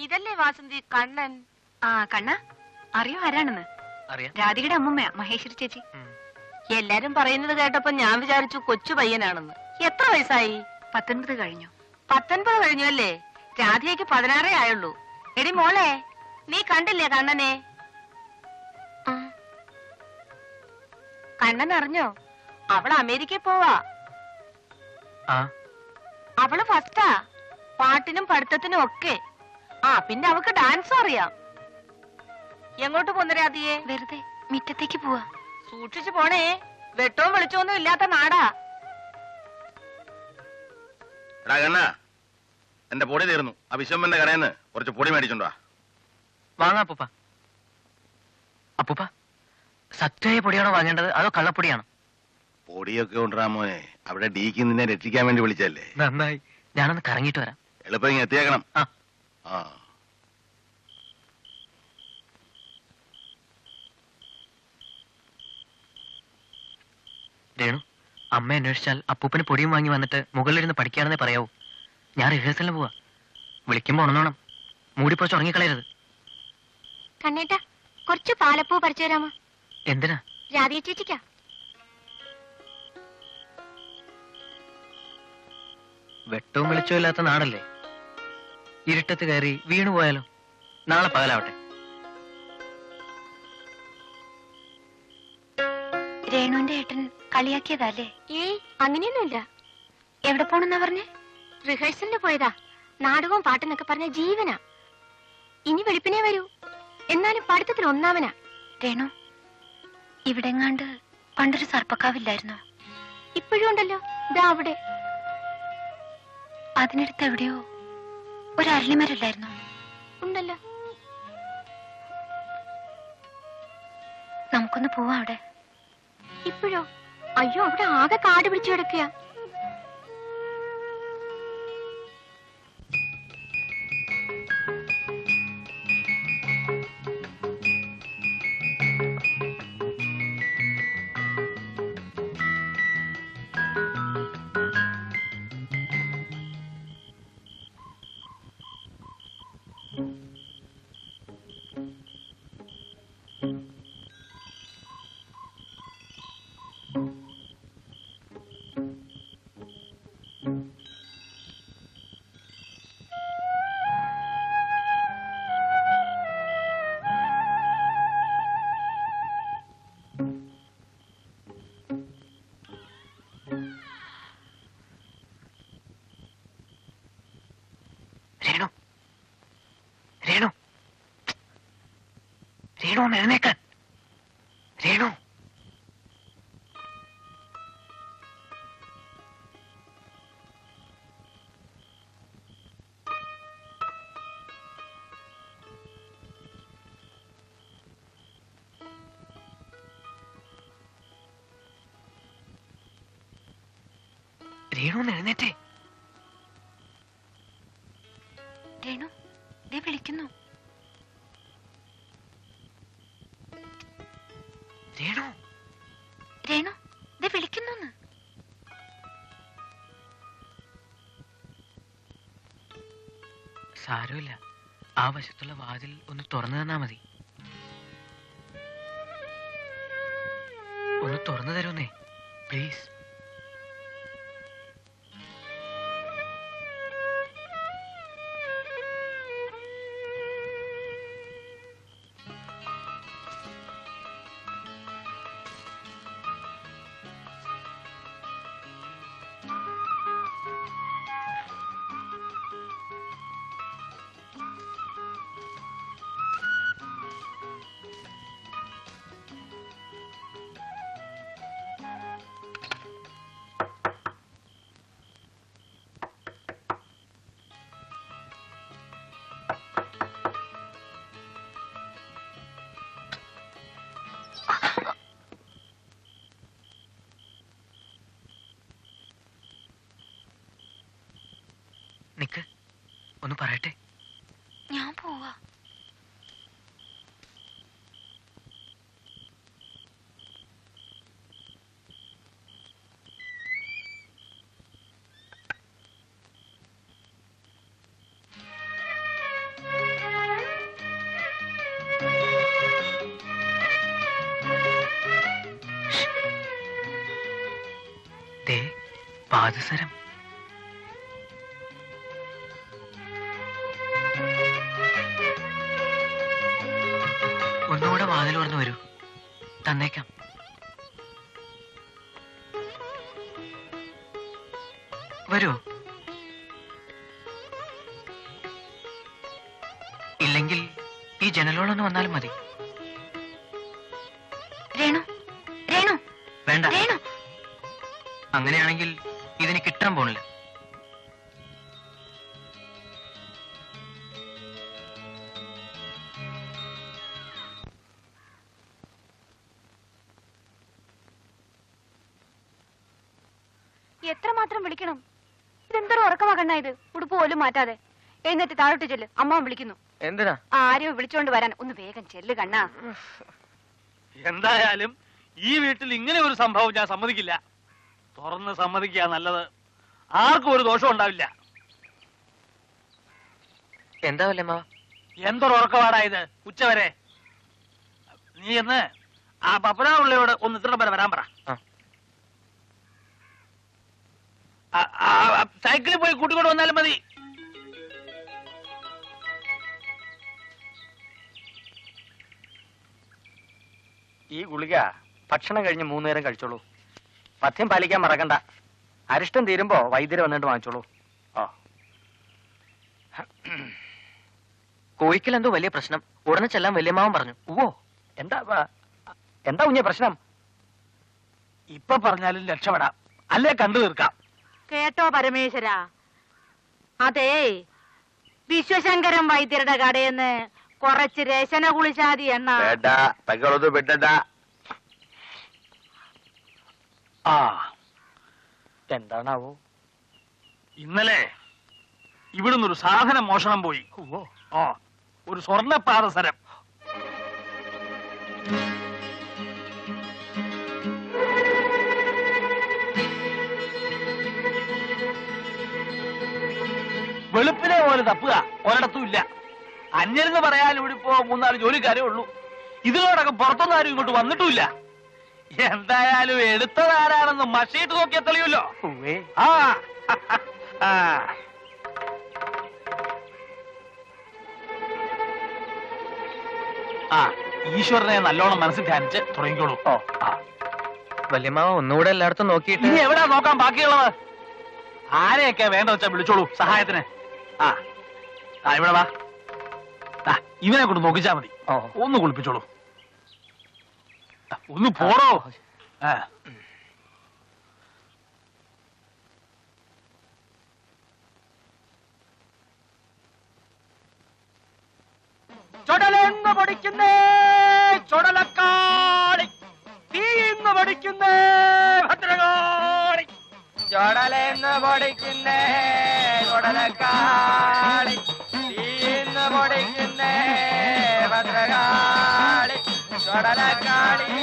ഇതല്ലേ വാസന്തി കണ്ണൻ? ആ, കണ്ണ അറിയോ ആരാണെന്ന്? അറിയാം. രാധികയുടെ അമ്മുമ്മയാ, മഹേശ്വരി ചേച്ചി. എല്ലാരും പറയുന്നത് കേട്ടപ്പോ ഞാൻ വിചാരിച്ചു കൊച്ചു പയ്യനാണെന്ന്. എത്ര വയസ്സായി? 19 കഴിഞ്ഞു. 19 കഴിഞ്ഞു അല്ലേ? രാധികയ്ക്ക് 16 ആയുള്ളൂ. എടി മോളെ, നീ കണ്ടില്ലേ കണ്ണനെ? കണ്ണൻ അറിഞ്ഞോ? അവൾ അമേരിക്കയിൽ പോവാ. അവള് ഫസ്റ്റാ, പാട്ടിനും പഠിത്തത്തിനും ഒക്കെ. ആ പിന്നെ അവക്ക് ഡാൻസ് അറിയാം. എങ്ങോട്ട് പോന്നരാതിയെ? വെറുതെ മിറ്റത്തേക്ക് പോവാ. സൂക്ഷിച്ചു പോണേ, വെട്ടവും വെളിച്ചൊന്നും ഇല്ലാത്ത നാടാ. എടാ കണ്ണ, എന്റെ പൊടി തീർന്നു. ആ വിശ്വമ്മന്റെ കടയിൽ കുറച്ച് പൊടി മേടിച്ചോണ്ടാ. വാങ്ങാ അപ്പൂപ്പ. അപ്പൂപ്പ, സത്യമായ പൊടിയാണോ വാങ്ങേണ്ടത് അതോ കള്ളപ്പൊടിയാണോ? പൊടിയൊക്കെ കൊണ്ടുവരാ മോനെ. അവിടെ ഡീക്ക് നിന്നെ രക്ഷിക്കാൻ വേണ്ടി വിളിച്ചല്ലേ. നന്നായി, ഞാനൊന്ന് കറങ്ങിയിട്ട് വരാം. എളുപ്പം ഇങ്ങ് എത്തിയേക്കണം. ആ. ആ. രേണു, അമ്മ അന്വേഷിച്ചാൽ അപ്പൂപ്പന് പൊടിയും വാങ്ങി വന്നിട്ട് മുകളിലിരുന്ന് പഠിക്കാണെന്നേ പറയാവൂ. ഞാൻ റിഹേഴ്സലിന് പോവാ. വിളിക്കുമ്പോ ഉണന്നോണം. മൂടിപ്പോച്ച് ഉറങ്ങിക്കളയരുത്. കണ്ണേട്ടാ, കുറച്ച് പാലപ്പൂ പറിച്ചു തരാമോ? എന്തിനാ? രാധിക ചേച്ചിക്കാ. വെട്ടവും വെളിച്ചവും ഇല്ലാത്ത നാടല്ലേ. ഇരുട്ടത്ത് കയറി വീണു പോയാലോ? നാളെ പകലാവട്ടെ. രേണുവിന്റെ ഏട്ടൻ കളിയാക്കിയതല്ലേ? ഏയ് അങ്ങനെയൊന്നുമില്ല. എവിടെ പോണെന്നാ പറഞ്ഞേ? റിഹേഴ്സലിന് പോയതാ. നാടകവും പാട്ടെന്നൊക്കെ പറഞ്ഞ ജീവനാ. ഇനി വെളുപ്പിനെ വരൂ. എന്നാലും പഠിത്തത്തിൽ ഒന്നാമനാ. രേണു, ഇവിടെങ്ങാണ്ട് പണ്ടൊരു സർപ്പക്കാവില്ലായിരുന്നോ? ഇപ്പോഴും ഉണ്ടല്ലോ, ഇതാ അവിടെ. അതിനടുത്ത് എവിടെയോ ഒരു അരളിമരല്ലായിരുന്നോ? ഉണ്ടല്ലോ. നമുക്കൊന്ന് പോവാ അവിടെ. ഇപ്പോഴോ? അയ്യോ, അവിടെ ആകെ കാട് പിടിച്ചു കിടക്കുക. രേണു, രേണു, രേണു ഒന്ന് എഴുന്നേക്കാൻ. രേണു, രേണു ഒന്ന് എഴുന്നേറ്റേ. രേണു, ദേ വിളിക്കുന്നു. രേണു, രേണു, ദേ വിളിക്കുന്നു. സാരമില്ല, ആ വശത്തുള്ള വാതിൽ ഒന്ന് തുറന്നു തന്നാ മതി. ഒന്ന് തുറന്നു തരുന്നേ പ്ലീസ്. നിക്ക്, ഒന്ന് പറയട്ടെ. ഞാൻ പോവാ. ദേ പാദസരം. ഒന്നുകൂടെ വാതിൽ തുറന്നു വരൂ, തന്നേക്കാം. വരൂ. ജനലോളൊന്ന് വന്നാലും മതി. രേണു, രേണു, വേണ്ട, രേണു. അങ്ങനെയാണെങ്കിൽ ഇതിന് കിട്ടാൻ പോണില്ല. എത്രമാത്രം വിളിക്കണം? ഇതെന്തൊരു ഉറക്കമാകണ്ണ ഇത്? ഉടുപ്പ് പോലും മാറ്റാതെ എഴുന്നേറ്റ് താഴോട്ട് ചെല്ല്, അമ്മ വിളിക്കുന്നു. എന്തിനാ? ആരെയോ വിളിച്ചോണ്ട് വരാൻ. ഒന്ന് വേഗം ചെല്ല് കണ്ണാ. എന്തായാലും ഈ വീട്ടിൽ ഇങ്ങനെ ഒരു സംഭവം ഞാൻ സമ്മതിക്കില്ല. തുറന്ന് സമ്മതിക്കുക നല്ലത്. ആർക്കും ഒരു ദോഷം ഉണ്ടാവില്ല. എന്താ വല്യമ്മ? എന്തൊരു ഉറക്കപാടായത് ഉച്ചവരെ. നീ എന്ന് ആ പപ്പനാവുള്ളയോട് ഒന്ന് ഇത്ര വരെ വരാൻ പറ. സൈക്കിളിൽ പോയി കൂട്ടിക്കൊണ്ട് വന്നാലും മതി. ഈ ഗുളിക ഭക്ഷണം കഴിഞ്ഞ് 3 നേരം കഴിച്ചോളൂ. പഥ്യം പാലിക്കാൻ മറക്കണ്ട. അരിഷ്ടം തീരുമ്പോ വൈദ്യര് വന്നിട്ട് വാങ്ങിച്ചോളൂ. കോഴിക്കൽ എന്തോ വലിയ പ്രശ്നം. ഉടനെ ചെല്ലാൻ വല്യമ്മാവൻ പറഞ്ഞു. ഓ, എന്താ കുഞ്ഞെ പ്രശ്നം? ഇപ്പൊ പറഞ്ഞാലും രക്ഷപ്പെടാം, അല്ലേ കണ്ടു തീർക്കാം. കേട്ടോ പരമേശ്വര, അതേ വിശ്വശങ്കരൻ വൈദ്യരുടെ കടയെന്ന് കുറച്ച് രശന കുളിച്ചാതി എണ്ണ. ആ, എന്താണാവോ? ഇന്നലെ ഇവിടുന്ന് ഒരു സാധനം മോഷണം പോയി. ആ, ഒരു സ്വർണ്ണപാദസരം. വെളുപ്പിനെ പോലെ തപ്പുക ഒരിടത്തും ഇല്ല. അന്യരെന്ന് പറയാൻ ഇവിടെ ഇപ്പോ 3-4 ജോലിക്കാരേ ഉള്ളൂ. ഇതിനോടൊക്കെ പുറത്തൊന്നും ആരും ഇങ്ങോട്ട് വന്നിട്ടുമില്ല. എന്തായാലും എടുത്തതാരാണെന്ന് മഷീട്ട് നോക്കിയാൽ തെളിയുമല്ലോ. ആ ആ, ഈശ്വരനെ നല്ലോണം മനസ്സിൽ ധ്യാനിച്ച് തുടങ്ങിക്കോളൂ. വല്യമ്മാവ ഒന്നുകൂടെ എല്ലായിടത്തും നോക്കിയിട്ട്. ഇനി എവിടാ നോക്കാൻ ബാക്കിയുള്ളത്? ആരെയൊക്കെ വേണ്ട വെച്ചാ വിളിച്ചോളൂ സഹായത്തിന്. ആ, ഇവിടെ വാ. ഇവനെ കൊണ്ട് നോക്കിച്ചാ മതി. ഒന്ന് കുളിപ്പിച്ചോളൂ. ഒന്ന് പോടോ. ചുടലെന്ന് പഠിക്കുന്നേ ചുടലക്കാളി, തീന്ന് പഠിക്കുന്നേ ഭദ്രകാളി. ചുടലെന്ന് പഠിക്കുന്നേ ചുടലക്കാളി, തീന്ന് പഠിക്കുന്നേ ഭദ്രകാളി. ചുടലക്കാളി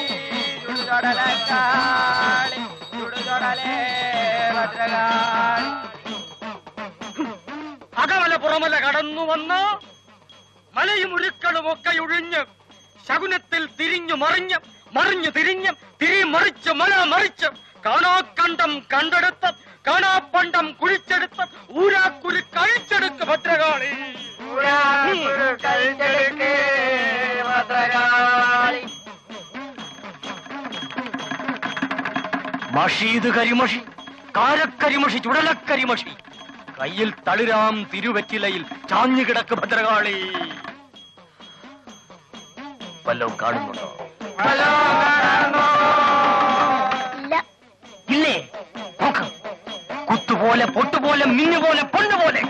ചുടലക്കാളി, ചുടുചുടലേ ഭദ്രകാളി. അകമല പുറമല കടന്നു വന്ന് മലയും ഉരുക്കളുമൊക്കെ ഒഴിഞ്ഞ് ശകുനത്തിൽ തിരിഞ്ഞു മറിഞ്ഞ് മറിഞ്ഞു തിരിഞ്ഞ് തിരിമറിച്ച് മല മറിച്ച് കാണാക്കണ്ടം കണ്ടെടുത്ത് കാണാപ്പണ്ടം കുഴിച്ചെടുത്ത് ഊരാക്കുരു കഴിച്ചെടുക്ക് ഭദ്രകാളി. മഷീത് കരിമഷി, കാരക്കരിമഷി, ചുടലക്കരിമഷി, കയ്യിൽ തളിരാം തിരുവറ്റിലയിൽ ചാഞ്ഞുകിടക്ക് ഭദ്രകാളി. വല്ലതും കാണുന്നുണ്ടോ? ഇല്ലേ? നോക്ക്. കുത്തുപോലെ പൊട്ടുപോലെ മിന്നുപോലെ പൊണ്ണുപോലെ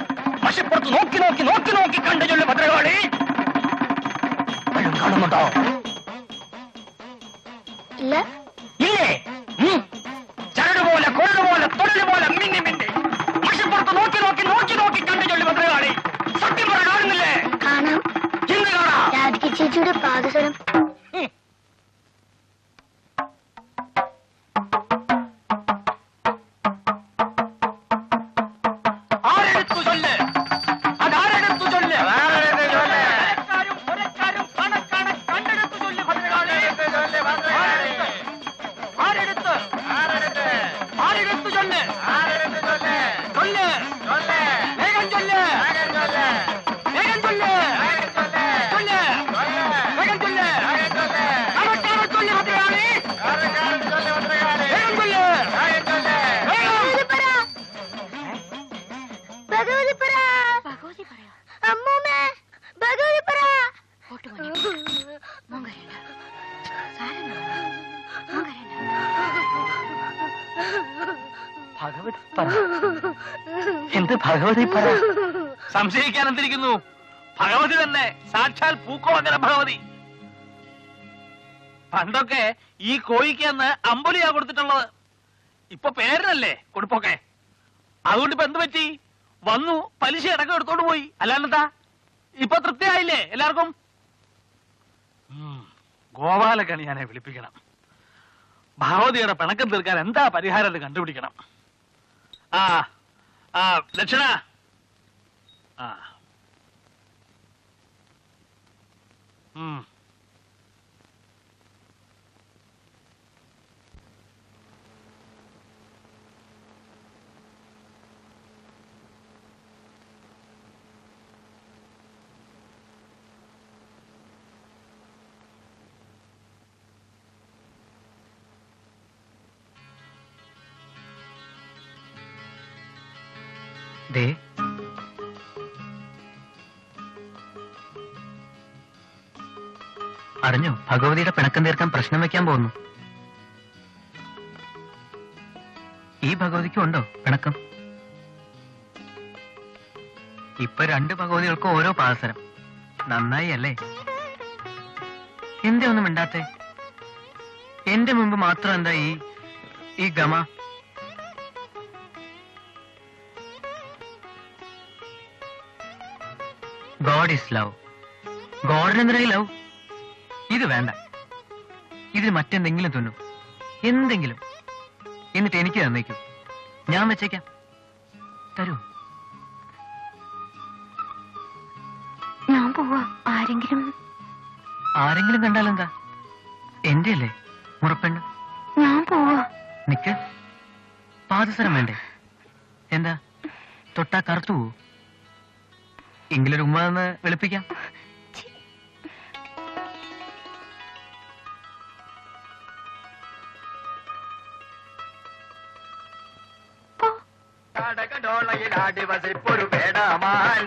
മഷിപ്പുറത്ത് നോക്കി നോക്കി നോക്കി നോക്കി കണ്ടു ചൊല്ലു ഭദ്രകാളി. വല്ലതും കാണുന്നുണ്ടോ? ഇല്ലേ? ചരടുപോലെ കൊള്ളുപോലെ തൊഴിലുപോലെ മിന്നി മിന്നി മഷിപ്പുറത്ത് നോക്കി നോക്കി നോക്കി നോക്കി കണ്ടു ചൊല്ലു ഭദ്രകാളി. സത്യം പറ, കാണുന്നില്ലേ? കാണാം. എന്ത് കാണാം? രാധിക ചേച്ചിയുടെ പാദസരം. ആരെടുത്തു ചൊല്ല്? അതാരെടുത്തു ചൊല്ല്? ഒരക്കാരും കണ്ടെടുത്തു ചൊല്ല് ഭദ്രകാളി. ആരെടുത്ത്? ആരെടുത്തു ചൊല്ല്? ചൊല്ല്, വേഗം ചൊല്ല്, വേഗം ചൊല്ല്, ചൊല്ല്, വേഗം ചൊല്ല്. കണക്കാണ് ചൊല്ല് ഭദ്രകാളി. വേഗം ചൊല്ല്, ഭഗവതിപ്പറ, അമ്മൂമ്മേ, ഭഗവതിപ്പറ. ഭഗവതി പറ. എന്ത് ഭഗവതി പറ? സംശയിക്കാൻ എന്തിരിക്കുന്നു? ഭഗവതി തന്നെ, സാക്ഷാൽ പൂക്കോളങ്ങര ഭഗവതി. പണ്ടൊക്കെ ഈ കോഴിക്ക് എന്ന് അമ്പുലിയാ കൊടുത്തിട്ടുള്ളത്. ഇപ്പൊ പേരിനല്ലേ കൊടുപ്പൊക്കെ. അതുകൊണ്ട് ഇപ്പൊ എന്ത് പറ്റി? വന്നു, പലിശ അടക്കം എടുത്തോണ്ട് പോയി. അല്ലാണ്ടെന്താ? ഇപ്പൊ തൃപ്തിയായില്ലേ എല്ലാവർക്കും? ഗോപാലകണിയാനെ വിളിപ്പിക്കണം. ഭഗവതിയുടെ പിണക്കം തീർക്കാൻ എന്താ പരിഹാരം എന്ന് കണ്ടുപിടിക്കണം. ദക്ഷിണ. ദേ, അറിഞ്ഞോ? ഭഗവതിയുടെ പിണക്കം തീർക്കാൻ പ്രശ്നം വെക്കാൻ പോകുന്നു. ഈ ഭഗവതിക്കും ഉണ്ടോ പിണക്കം? ഇപ്പൊ 2 ഭഗവതികൾക്കും ഓരോ പാദസരം. നന്നായി അല്ലേ? എന്തേ ഒന്നും മിണ്ടാത്തെ? എന്റെ മുമ്പ് മാത്രം എന്താ ഈ ഗമ? God is love. ഗോഡിനെന്തിനായി ലവ്? ഇത് വേണ്ട. ഇതിൽ മറ്റെന്തെങ്കിലും തിന്നു, എന്തെങ്കിലും. എന്നിട്ട് എനിക്ക് തന്നേക്കും, ഞാൻ വെച്ചേക്കാം. തരൂ. ഞാൻ പോവാ. ആരെങ്കിലും കണ്ടാലെന്താ? എന്റെ അല്ലേ മുറപ്പെണ്ണ്. ഞാൻ പോവാ. നിക്ക്. പാദസരം വേണ്ടേ? എന്താ തൊട്ടാ കറുത്തു പോവൂ? എങ്കിലൊരു ഉമ്മ എന്ന് വെളുപ്പിക്കാം. ൊരു പേടമാൽ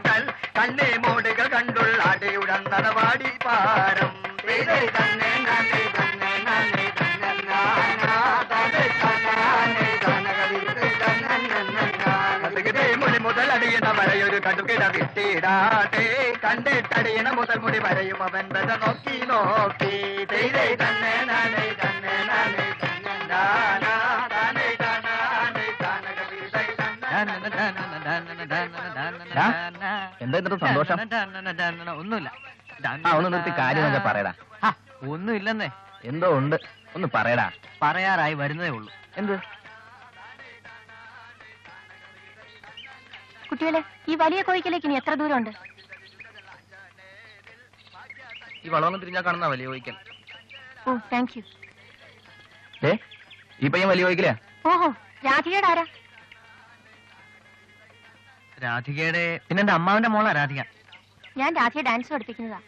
കണ്ണേ മോടുകൾ കണ്ടുള്ളാടിയുടന്നടവാടി പാരം മുടി മുതൽ അടിയണ വരയൊരു കടുകിട വിട്ടിടാട്ടെ കണ്ടിട്ടടിയണ മുതൽ മുടി വരയും അവൻ വര നോക്കി നോക്കി തന്നെ നാനേ തന്നെ നാനേ തന്നെ എന്താ സന്തോഷം? ഒന്നുമില്ല. ഒന്ന് നിർത്തി കാര്യം പറയടാ. ഒന്നുമില്ലെന്നേ. എന്തോ ഉണ്ട്, ഒന്ന് പറയടാ. പറയാറായി വരുന്നതേ ഉള്ളൂ. എന്ത്? കുട്ടികളെ, ഈ വലിയ കോഴിക്കലേക്ക് ഇനി എത്ര ദൂരമുണ്ട്? ഈ വളവൊന്നും തിരിഞ്ഞാ കാണുന്ന വലിയ കോഴിക്കൽ. ഓ, താങ്ക് യു. ഈ പയ്യൻ വലിയ കോഴിക്കലാ? ഓഹോ, രാധികയുടെ ആരാ? രാധികയുടെ പിന്നെ എന്റെ അമ്മാവന്റെ മോളാ രാധിക. ഞാൻ രാധിക ഡാൻസ് പഠിപ്പിക്കുന്നതാ.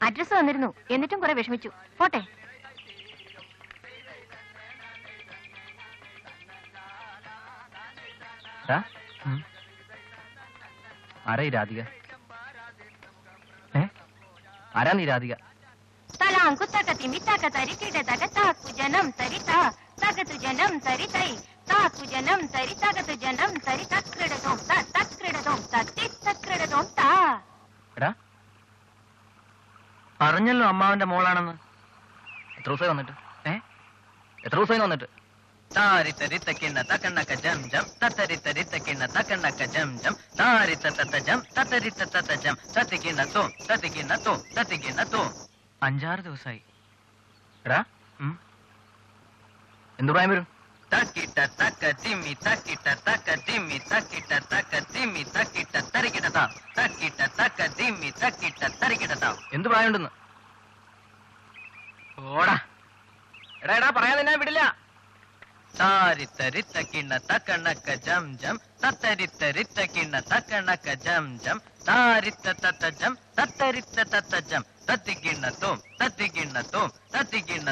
അഡ്രസ് വന്നിരുന്നു, എന്നിട്ടും കുറെ വിഷമിച്ചു. പോട്ടെ. ആരാ ഈ രാധിക? ആരാ നീ രാധിക? തലാങ്കു തകതി മിതക തരികിട തക താക്കു ജനം തരിതാ തകതു ജനം തരിതൈ താക്കു ജനം തരി തകതു ജനം തരി തക്രിടതോം തക്രിടതോം തത്തി തക്രിടതോം താ. എടാ, പറഞ്ഞല്ലോ അമ്മാവന്റെ മോളാണെന്ന്. എത്ര ദിവസമായി വന്നിട്ട്? എത്ര ദിവസമായി വന്നിട്ട്? താരിത്തരിത്തക്കിണ്ണ തക്കണ്ണക്ക ജം ജം തത്തരിത്തരിത്തക്കിണ്ണ തക്കണ്ണക്ക ജം ജം താരിത്തത്ത ജം തത്തരിത്തത്ത ജം തത്തിക്കിണ്ണ തോം തത്തിക്കിണ്ണ തോം തത്തിക്കിണ്ണ തോം. 5-6 ദിവസമായി. എടാ, എന്ത് പ്രായം വരും? തക്കിട്ട തക്ക തിമ്മി തക്കിട്ട തക്ക തിമ്മി തക്കിട്ട തക്ക തിമ്മി തക്കിട്ട തരികിടതാ തക്കിട്ട തക്ക തിമ്മി തക്കിട്ട തരികിടതാ. എന്ത് പ്രായം ഉണ്ടെന്ന്? ഓടാ. എടാ എടാ, പറയാൻ നിന്നെ വിടില്ല. താരിത്തരിത്തക്കിണ്ണ തക്കണ്ണക്ക ജം ജം തത്തരിത്തരിത്തക്കിണ്ണ തക്കണ്ണക്ക ജം ജം താരിത്തത്ത ജം തത്തരിത്തത്ത ജം തത്തിക്കിണ്ണ തോം തത്തിക്കിണ്ണ തോം തത്തിക്കിണ്ണ.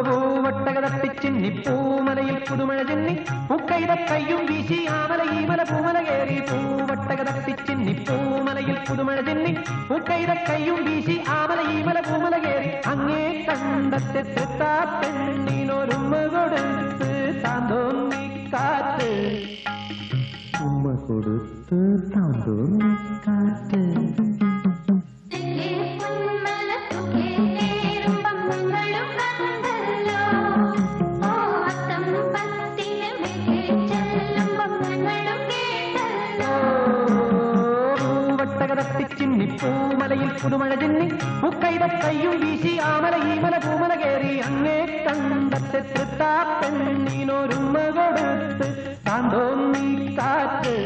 പൂവട്ടക തട്ടിച്ചിന്നി പൂമലയിൽ പുതുമഴ ചെന്നി പൂക്കൈത കയ്യും വീശി ആമല ഈമല പൂമല കയറി. പൂവട്ടക തട്ടിച്ചിന്നി പൂമലയിൽ പുതുമഴ ചെന്നി പൂക്കൈത കയ്യും വീശി ആമല ഈമല പൂമല കയറി. അങ്ങേ കണ്ണ കണ്ടത്തെ തൃത്താ പെണ്ണിനൊരുമ്മ കൊടുത്ത് താന്തോന്നി കാറ്റ് ഉമ്മ കൊടുത്ത് താന്തോന്നി കാറ്റ് പൂമലയിൽ പുതുമഴ ചെന്നി പൂക്കൈത കയ്യും വീശി ആമല ഈമല പൂമല കേറി അങ്ങേ കണ്ടത്തെ തൃത്താ പെണ്ണിനൊരുമ്മ കൊടുത്ത് താന്തോന്നി കാറ്റ്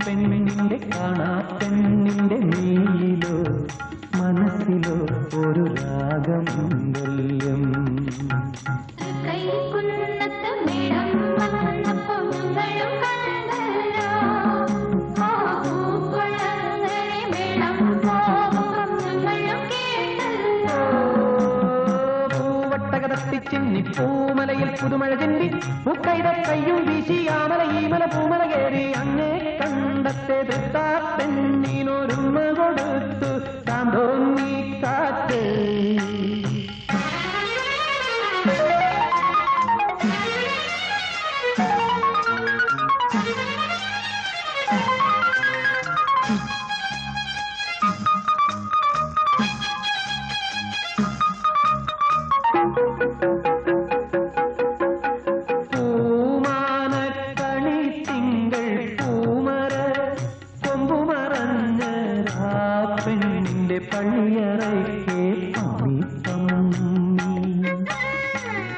പെണ്ണിന്റെ കാണാ പെണ്ണിന്റെ നീയിലോ മനസ്സിലോ ഒരു രാഗം വല്യം പൂവട്ടകതത്തിച്ചിന്നി പൂമലയിൽ പുതുമഴ ചെന്നി പൂക്കൈത കയ്യും വീശി ആമല ഈമല പൂമല കേറി അങ്ങേ കണ്ടത്തെ തൃത്താ പെണ്ണിനൊരുമ്മ കൊടുത്തു താന്തോന്നി കാറ്റ്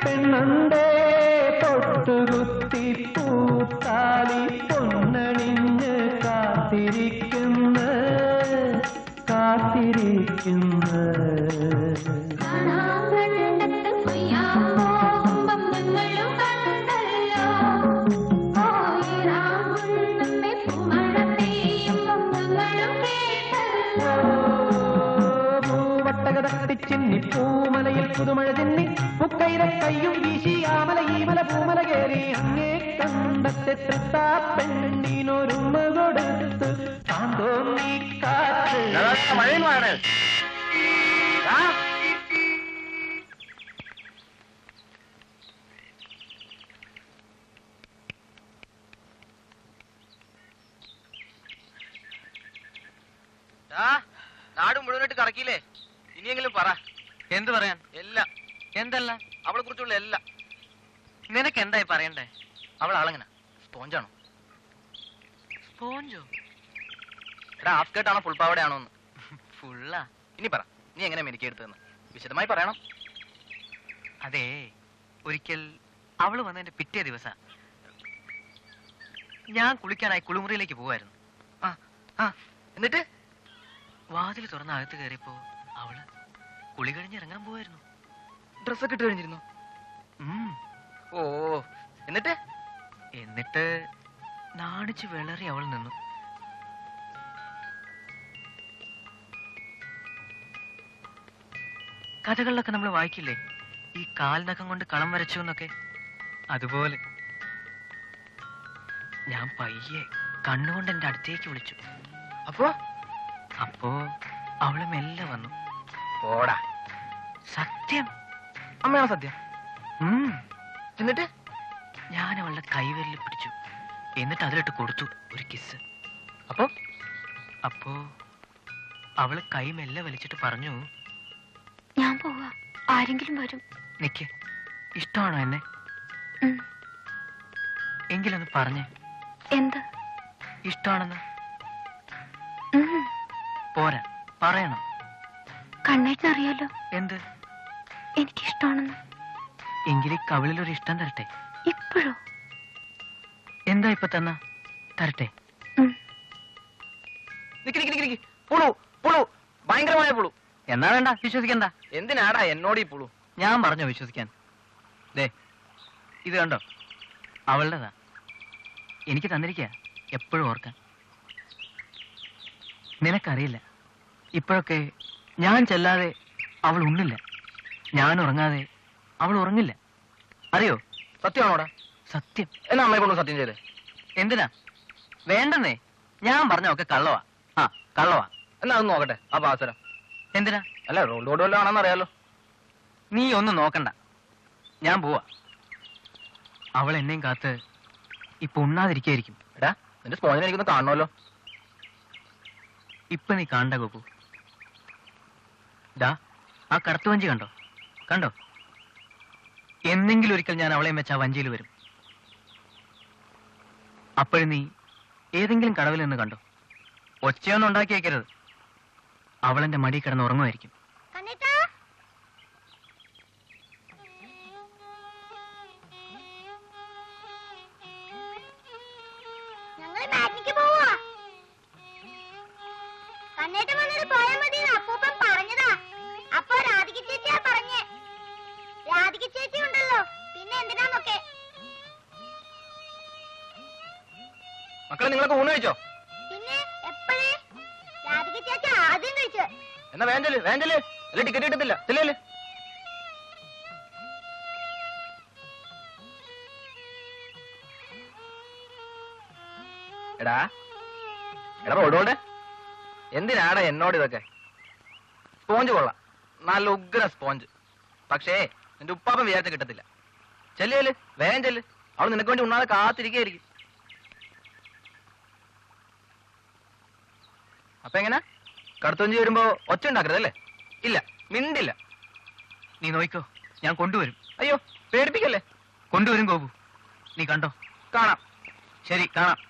പെണ്ണണ്ടേ തൊട്ടുകുത്തി പൂത്താലി പൊന്നണിഞ്ഞ് കാത്തിരിക്കുന്ന പൂവട്ടകതട്ടിച്ചിന്നി പൂമലയിൽ പുതുമഴ ചെന്നി പൂക്കൈത കയ്യും വീശി ആമല ഈമല പൂമല കേറി അങ്ങേ കണ്ടത്തെ തൃത്താ പെണ്ണിനൊരുമ്മ കൊടുത്ത് താന്തോന്നി കാറ്റ് നാട് മുഴുവനായിട്ട് കറക്കിയില്ലേ? ഇനിയെങ്കിലും പറ. എന്ത് പറയാൻ? എല്ലാം. എന്തല്ല? അവളെ കുറിച്ചുള്ള എല്ലാം. നിനക്ക് എന്തായി പറയണ്ടേ? അവൾ ആളെങ്ങനെ? സ്പോഞ്ചാണോ? സ്പോഞ്ചോ? എടാ ഹാഫ് സ്കേർട്ടാണോ ഫുൾ പാവടയാണോ? ഫുള്ളാ. ഇനി പറ, നീ എങ്ങനെ മെനിക്കെടുത്തെന്ന് വിശദമായി പറയണം. അതെ, ഒരിക്കൽ അവള് വന്നതിന്റെ പിറ്റേ ദിവസ ഞാൻ കുളിക്കാനായി കുളിമുറിയിലേക്ക് പോവായിരുന്നു. എന്നിട്ട് വാതിൽ തുറന്ന് അകത്ത് കയറിയപ്പോ അവള് കുളി കഴിഞ്ഞിറങ്ങാൻ പോവായിരുന്നു. ഡ്രസ്സൊക്കെ ഇട്ട് കഴിഞ്ഞിരുന്നു. ഓ, എന്നിട്ട് നാണിച്ച് വിളറി അവൾ നിന്നു. കഥകളിലൊക്കെ നമ്മൾ വായിക്കില്ലേ, ഈ കാൽനഖം കൊണ്ട് കളം വരച്ചു എന്നൊക്കെ? അതുപോലെ ഞാൻ പയ്യെ കണ്ണുകൊണ്ട് എന്റെ അടുത്തേക്ക് വിളിച്ചു. അപ്പോ അവള് മെല്ലെ വന്നു. പോടാ. സത്യം. അമ്മയാ സത്യം. എന്നിട്ട് ഞാൻ അവളുടെ കൈവിരലിൽ പിടിച്ചു. എന്നിട്ട് അതിലിട്ട് കൊടുത്തു ഒരു കിസ്. അപ്പോ അവള് കൈ മെല്ലെ വലിച്ചിട്ട് പറഞ്ഞു, ഞാൻ പോവാ, ആരെങ്കിലും വരും. നിക്ക്, ഇഷ്ടമാണോ എന്നെ? എങ്കിലൊന്ന് പറഞ്ഞേ. എന്ത്? ഇഷ്ടമാണെന്ന്. ഉം. പോരാ, പറയണം. കണ്ണേട്ടനറിയാലോ എന്ത്? എനിക്കിഷ്ടമാണെന്ന്. എങ്കിൽ കവിളിലൊരു ഇഷ്ടം തരട്ടെ. ഇപ്പോഴോ? എന്താ ഇപ്പൊ തന്ന തരട്ടെ? പുളു പുളു ഭയങ്കരമായ പുളു. എന്നാ വേണ്ട, വിശ്വസിക്കണ്ട. എന്തിനാടാ എന്നോട് ഈ പുളു? ഞാൻ പറഞ്ഞോ വിശ്വസിക്കാൻ. ദേ, ഇത് കണ്ടോ, അവളുടെതാ. എനിക്ക് തന്നിരിക്കുക, എപ്പോഴും ഓർക്കാൻ. നിനക്കറിയില്ല, ഇപ്പോഴൊക്കെ ഞാൻ ചെല്ലാതെ അവൾ ഉണ്ണില്ല, ഞാൻ ഉറങ്ങാതെ അവൾ ഉറങ്ങില്ല. അറിയോ? സത്യമാണോടാ? സത്യം. എന്നാ അമ്മയെ കൊണ്ട് സത്യം ചെയ്തേ. എന്തിനാ? വേണ്ടെന്നേ. ഞാൻ പറഞ്ഞൊക്കെ കള്ളവാ. ആ, കള്ളവാ. എന്നാ ഒന്ന് നോക്കട്ടെ ആ പാസരം. എന്തിനാ? അല്ല റോഡ് റോഡ് വല്ലതും ആണെന്ന് അറിയാലോ. നീ ഒന്നും നോക്കണ്ട, ഞാൻ പോവാ. അവൾ എന്നെയും കാത്ത് ഇപ്പൊ ഉണ്ണാതിരിക്കായിരിക്കും. എടാ നിന്റെ സ്പോഞ്ചിനെ എനിക്കൊന്ന് കാണണമല്ലോ. ഇപ്പൊ നീ കാണണ്ട ഗോപു. ദാ ആ കടത്തുവഞ്ചി കണ്ടോ? കണ്ടോ? എന്നെങ്കിലും ഒരിക്കൽ ഞാൻ അവളെയും വെച്ച് ആ വഞ്ചിയിൽ വരും. അപ്പോഴും നീ ഏതെങ്കിലും കടവിൽ നിന്ന് കണ്ടോ? ഒച്ചയൊന്നും ഉണ്ടാക്കി വയ്ക്കരുത്. അവളെന്റെ മടി കിടന്ന് ഉറങ്ങുമായിരിക്കും. മക്കളെ നിങ്ങളൊക്കെ ഊണ് കഴിച്ചോ? എന്നാ വേഞ്ചല് വേഞ്ചല് അല്ല ടിക്കറ്റ് കിട്ടത്തില്ല. ചെല്ലേ എടാ എടാ റോഡോടെ എന്തിനാടാ എന്നോട് ഇതൊക്കെ? സ്പോഞ്ച് കൊള്ളാം, നല്ല ഉഗ്ര സ്പോഞ്ച്. പക്ഷേ നിന്റെ ഉപ്പാപ്പൻ വിചാരിച്ച കിട്ടത്തില്ല. ചെല്ല് വേഗം ചെല്ല്, അവൾ നിനക്ക് വേണ്ടി ഉണ്ണാതെ കാത്തിരിക്കുകയായിരിക്കും. അപ്പൊ എങ്ങനെ കടത്തുവഞ്ചി വരുമ്പോ ഒച്ച ഉണ്ടാക്കരുതല്ലേ? ഇല്ല, മിണ്ടില്ല. നീ നോയിക്കോ, ഞാൻ കൊണ്ടുവരും. അയ്യോ പേടിപ്പിക്കല്ലേ. കൊണ്ടുവരും ഗോപു, നീ കണ്ടോ. കാണാം. ശരി, കാണാം.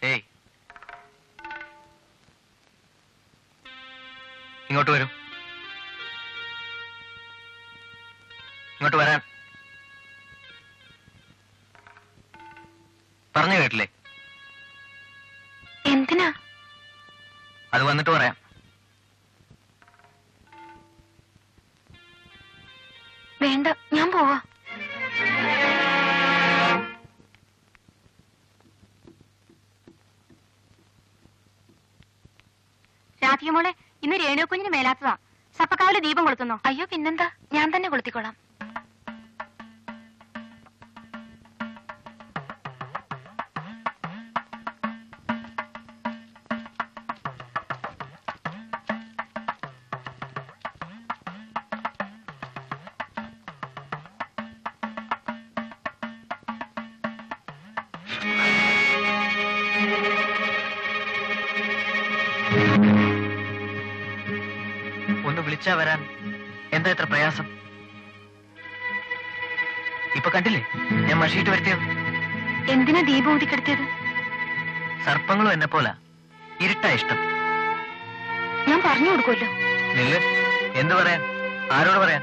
ഏയ്, ഇങ്ങോട്ട് വരൂ. ഇങ്ങോട്ട് വരാൻ പറഞ്ഞു കേട്ടില്ലേ? എന്തിനാ? അത് വന്നിട്ട് പറയാം. വേണ്ട, ഞാൻ പോവാ. രാധികമോളെ, ഇന്ന് രേണുകുഞ്ഞിന് മേലാത്തതാ. സപ്പക്കാവിലെ ദീപം കൊളുത്തുന്നോ? അയ്യോ പിന്നെന്താ, ഞാൻ തന്നെ കൊളുത്തിക്കോളാം. ഒന്ന് വിളിച്ചാ വരാൻ എന്താ ഇത്ര പ്രയാസം? ഇപ്പൊ കണ്ടില്ലേ ഞാൻ മഷീട്ട് വരുത്തിയത്? എന്തിനാ ദീപം ഊതിക്കെടുത്തിയത്? സർപ്പങ്ങളും എന്നെ പോലെ ഇരുട്ടാ ഇഷ്ടം. ഞാൻ പറഞ്ഞു കൊടുക്കുമല്ലോ. നില്ല്, എന്തു പറയാൻ? ആരോട് പറയാൻ?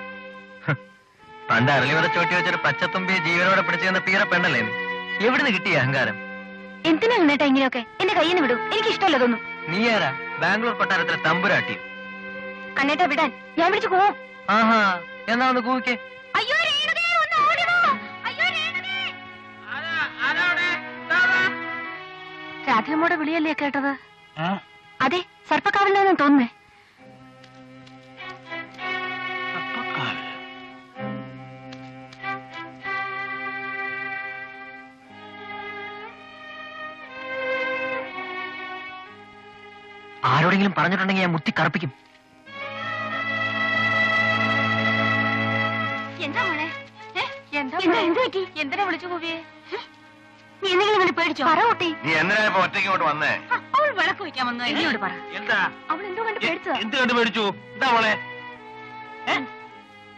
പണ്ട് അരളിവരെ ചോട്ടി വെച്ചൊരു പച്ചത്തുമ്പിയെ ജീവനോടെ പിടിച്ചു തന്ന പീറ പെണ്ണല്ലേ നീ? എവിടുന്ന് കിട്ടിയ അഹങ്കാരം? എന്തിനാ എന്നിട്ടാ ഇങ്ങനെയൊക്കെ? എന്റെ കയ്യിൽ നിന്ന് വിടൂ, എനിക്ക് ഇഷ്ടമല്ല തോന്നും. നീ ആരാ ബാംഗ്ലൂർ കൊട്ടാരത്തിലെ തമ്പുരാട്ടി? കണ്ണേട്ടാ വിടാൻ, ഞാൻ വിളിച്ചു പോവും. ആഹാ, എന്നാ ഒന്ന് കൂവിക്കേ. അയ്യോ രേണുകേ, ഒന്ന് ഓടി വാ. അയ്യോ രേണുകേ. രാധികമ്മയുടെ വിളിയല്ലേ കേട്ടത്? അതെ, സർപ്പക്കാവിലാണെന്ന് തോന്നുന്നേ. ആരോടെങ്കിലും പറഞ്ഞിട്ടുണ്ടെങ്കിൽ ഞാൻ മുത്തി കറപ്പിക്കും. എന്താ മോളെ? എന്തിനാ വിളിച്ചു പോവിയേ? നീ എന്തെങ്കിലും ഇങ്ങനെ പേടിച്ചോ? പറ കുട്ടി. നീ എന്തിനാ ഇപ്പൊ ഒറ്റയ്ക്ക് ഇങ്ങോട്ട് വന്നേ? അവൾ വിളക്ക് വയ്ക്കാൻ വന്നു. എന്നോട് പറ. എന്താ അവൾ എന്തോ കണ്ട് പേടിച്ചതാ. എന്ത് കണ്ട് പേടിച്ചു? എന്താ മോളെ?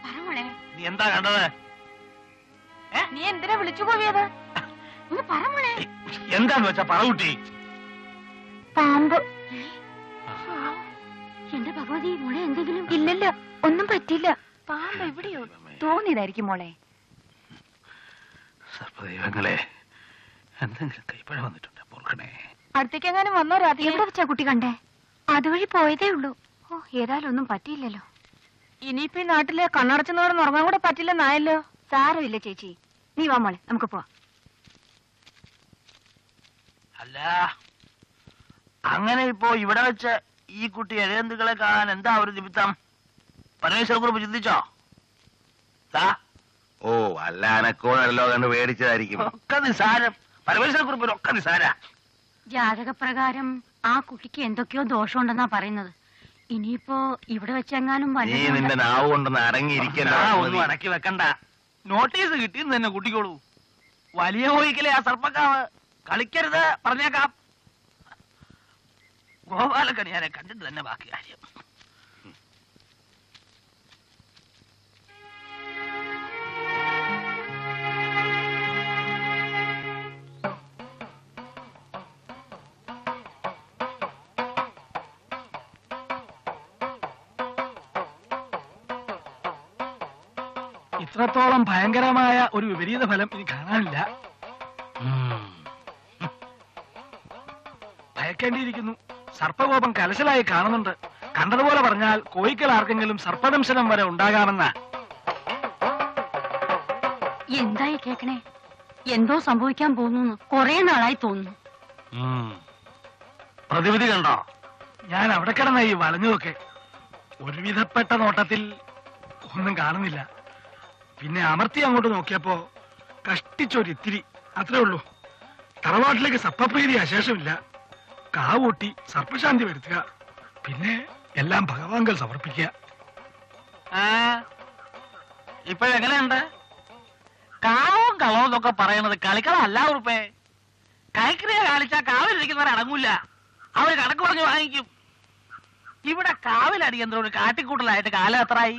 പറ മോളെ. നീ എന്താ കണ്ടത്? നീ എന്തിനാ വിളിച്ചു പോവിയത്? ഒന്ന് പറ മോളെ. എന്താന്ന് വെച്ചാ പറ കുട്ടി. പാമ്പ്. എന്റെ ഭഗവതി, മോളെ എന്തെങ്കിലും? ഇല്ലല്ല, ഒന്നും പറ്റില്ല. പാമ്പ് എവിടെയോ തോന്നിയതായിരിക്കും മോളെ. സർപ്പദൈവങ്ങളെ, എന്തെങ്കിലും കൈപ്പഴ വന്നിട്ടുണ്ട്, പോർക്കണേ. അടുത്തേക്കെങ്ങാനും വന്നോ രാത്രി? എവിടെ വെച്ചാ കുട്ടി കണ്ടേ? അതുവഴി പോയതേ ഉള്ളൂ. ഓ, ഏതായാലും ഒന്നും പറ്റിയില്ലല്ലോ. ഇനിയിപ്പോ ഈ നാട്ടില് കണ്ണടച്ചെന്നോട് ഉറങ്ങാൻ കൂടെ പറ്റില്ലെന്നായല്ലോ. സാരമില്ല ചേച്ചി, നീ വാ മോളെ, നമുക്ക് പോവാം. അല്ല, അങ്ങനെ ഇപ്പോ ഇവിടെ വെച്ച് ഈ കുട്ടി എഴയന്തുക്കളെ കാണാൻ എന്താ ഒരു നിമിത്തം? പരമേശ്വര കുറിപ്പ് ചിന്തിച്ചോ? ഓ, അല്ല അനക്കോടല്ലോ കണ്ട് പേടിച്ചതായിരിക്കും. ഒക്കെ നിസാരം. പരമേശ്വര കുറിപ്പിനൊക്കെ നിസാര. ജാതകപ്രകാരം ആ കുട്ടിക്ക് എന്തൊക്കെയോ ദോഷമുണ്ടെന്നാ പറയുന്നത്. ഇനിയിപ്പോ ഇവിടെ വെച്ചെങ്ങാനും നീ നിന്റെ നാവ് കൊണ്ടൊന്ന് അടങ്ങിയിരിക്കണ്ട. ഒന്നും അടക്കി വെക്കണ്ട. നോട്ടീസ് കിട്ടിയെന്ന് തന്നെ കുട്ടിക്കോളൂ. വലിയ കോയിക്കലെ ആ സർപ്പക്കാവ് കളിക്കരുത് പറഞ്ഞേക്കാം. ഗോപാലക്കണിയാനെ കണ്ടിട്ട് തന്നെ ബാക്കി കാര്യം. ഇത്രത്തോളം ഭയങ്കരമായ ഒരു വിപരീത ഫലം ഇനി കാണാനില്ല. ഭയക്കേണ്ടിയിരിക്കുന്നു. സർപ്പകോപം കലശലായി കാണുന്നുണ്ട്. കണ്ടതുപോലെ പറഞ്ഞാൽ കോയിക്കൽ ആർക്കെങ്കിലും സർപ്പദംശനം വരെ ഉണ്ടാകാമെന്ന. എന്തായി കേക്കണേ? എന്തോ സംഭവിക്കാൻ പോകുന്നു. കുറെ നാളായി തോന്നുന്നു. പ്രതിവിധി കണ്ടോ? ഞാൻ അവിടെ കിടന്ന ഈ വളഞ്ഞതൊക്കെ ഒരുവിധപ്പെട്ട നോട്ടത്തിൽ ഒന്നും കാണുന്നില്ല. പിന്നെ അമർത്തി അങ്ങോട്ട് നോക്കിയപ്പോ കഷ്ടിച്ചൊരിത്തിരി, അത്രേ ഉള്ളൂ. തറവാട്ടിലേക്ക് സർപ്പപ്രീതി അശേഷമില്ല. കാവൂട്ടി സർപ്പശാന്തി വരുത്തുക, പിന്നെ എല്ലാം ഭഗവാൻകൾ സമർപ്പിക്കുക. ഇപ്പോഴെങ്ങനെയുണ്ട്? കാവും കളവും എന്നൊക്കെ പറയണത് കളിക്കളല്ല ഉറപ്പേ. കൈക്രിയ കാണിച്ചാൽ കാവിലിരിക്കുന്നവർ അടങ്ങൂല. അവര് കണക്ക് പറഞ്ഞു വാങ്ങിക്കും. ഇവിടെ കാവിലടിയന്തരം ഒരു കാട്ടിക്കൂട്ടലായിട്ട് കാലം എത്രയായി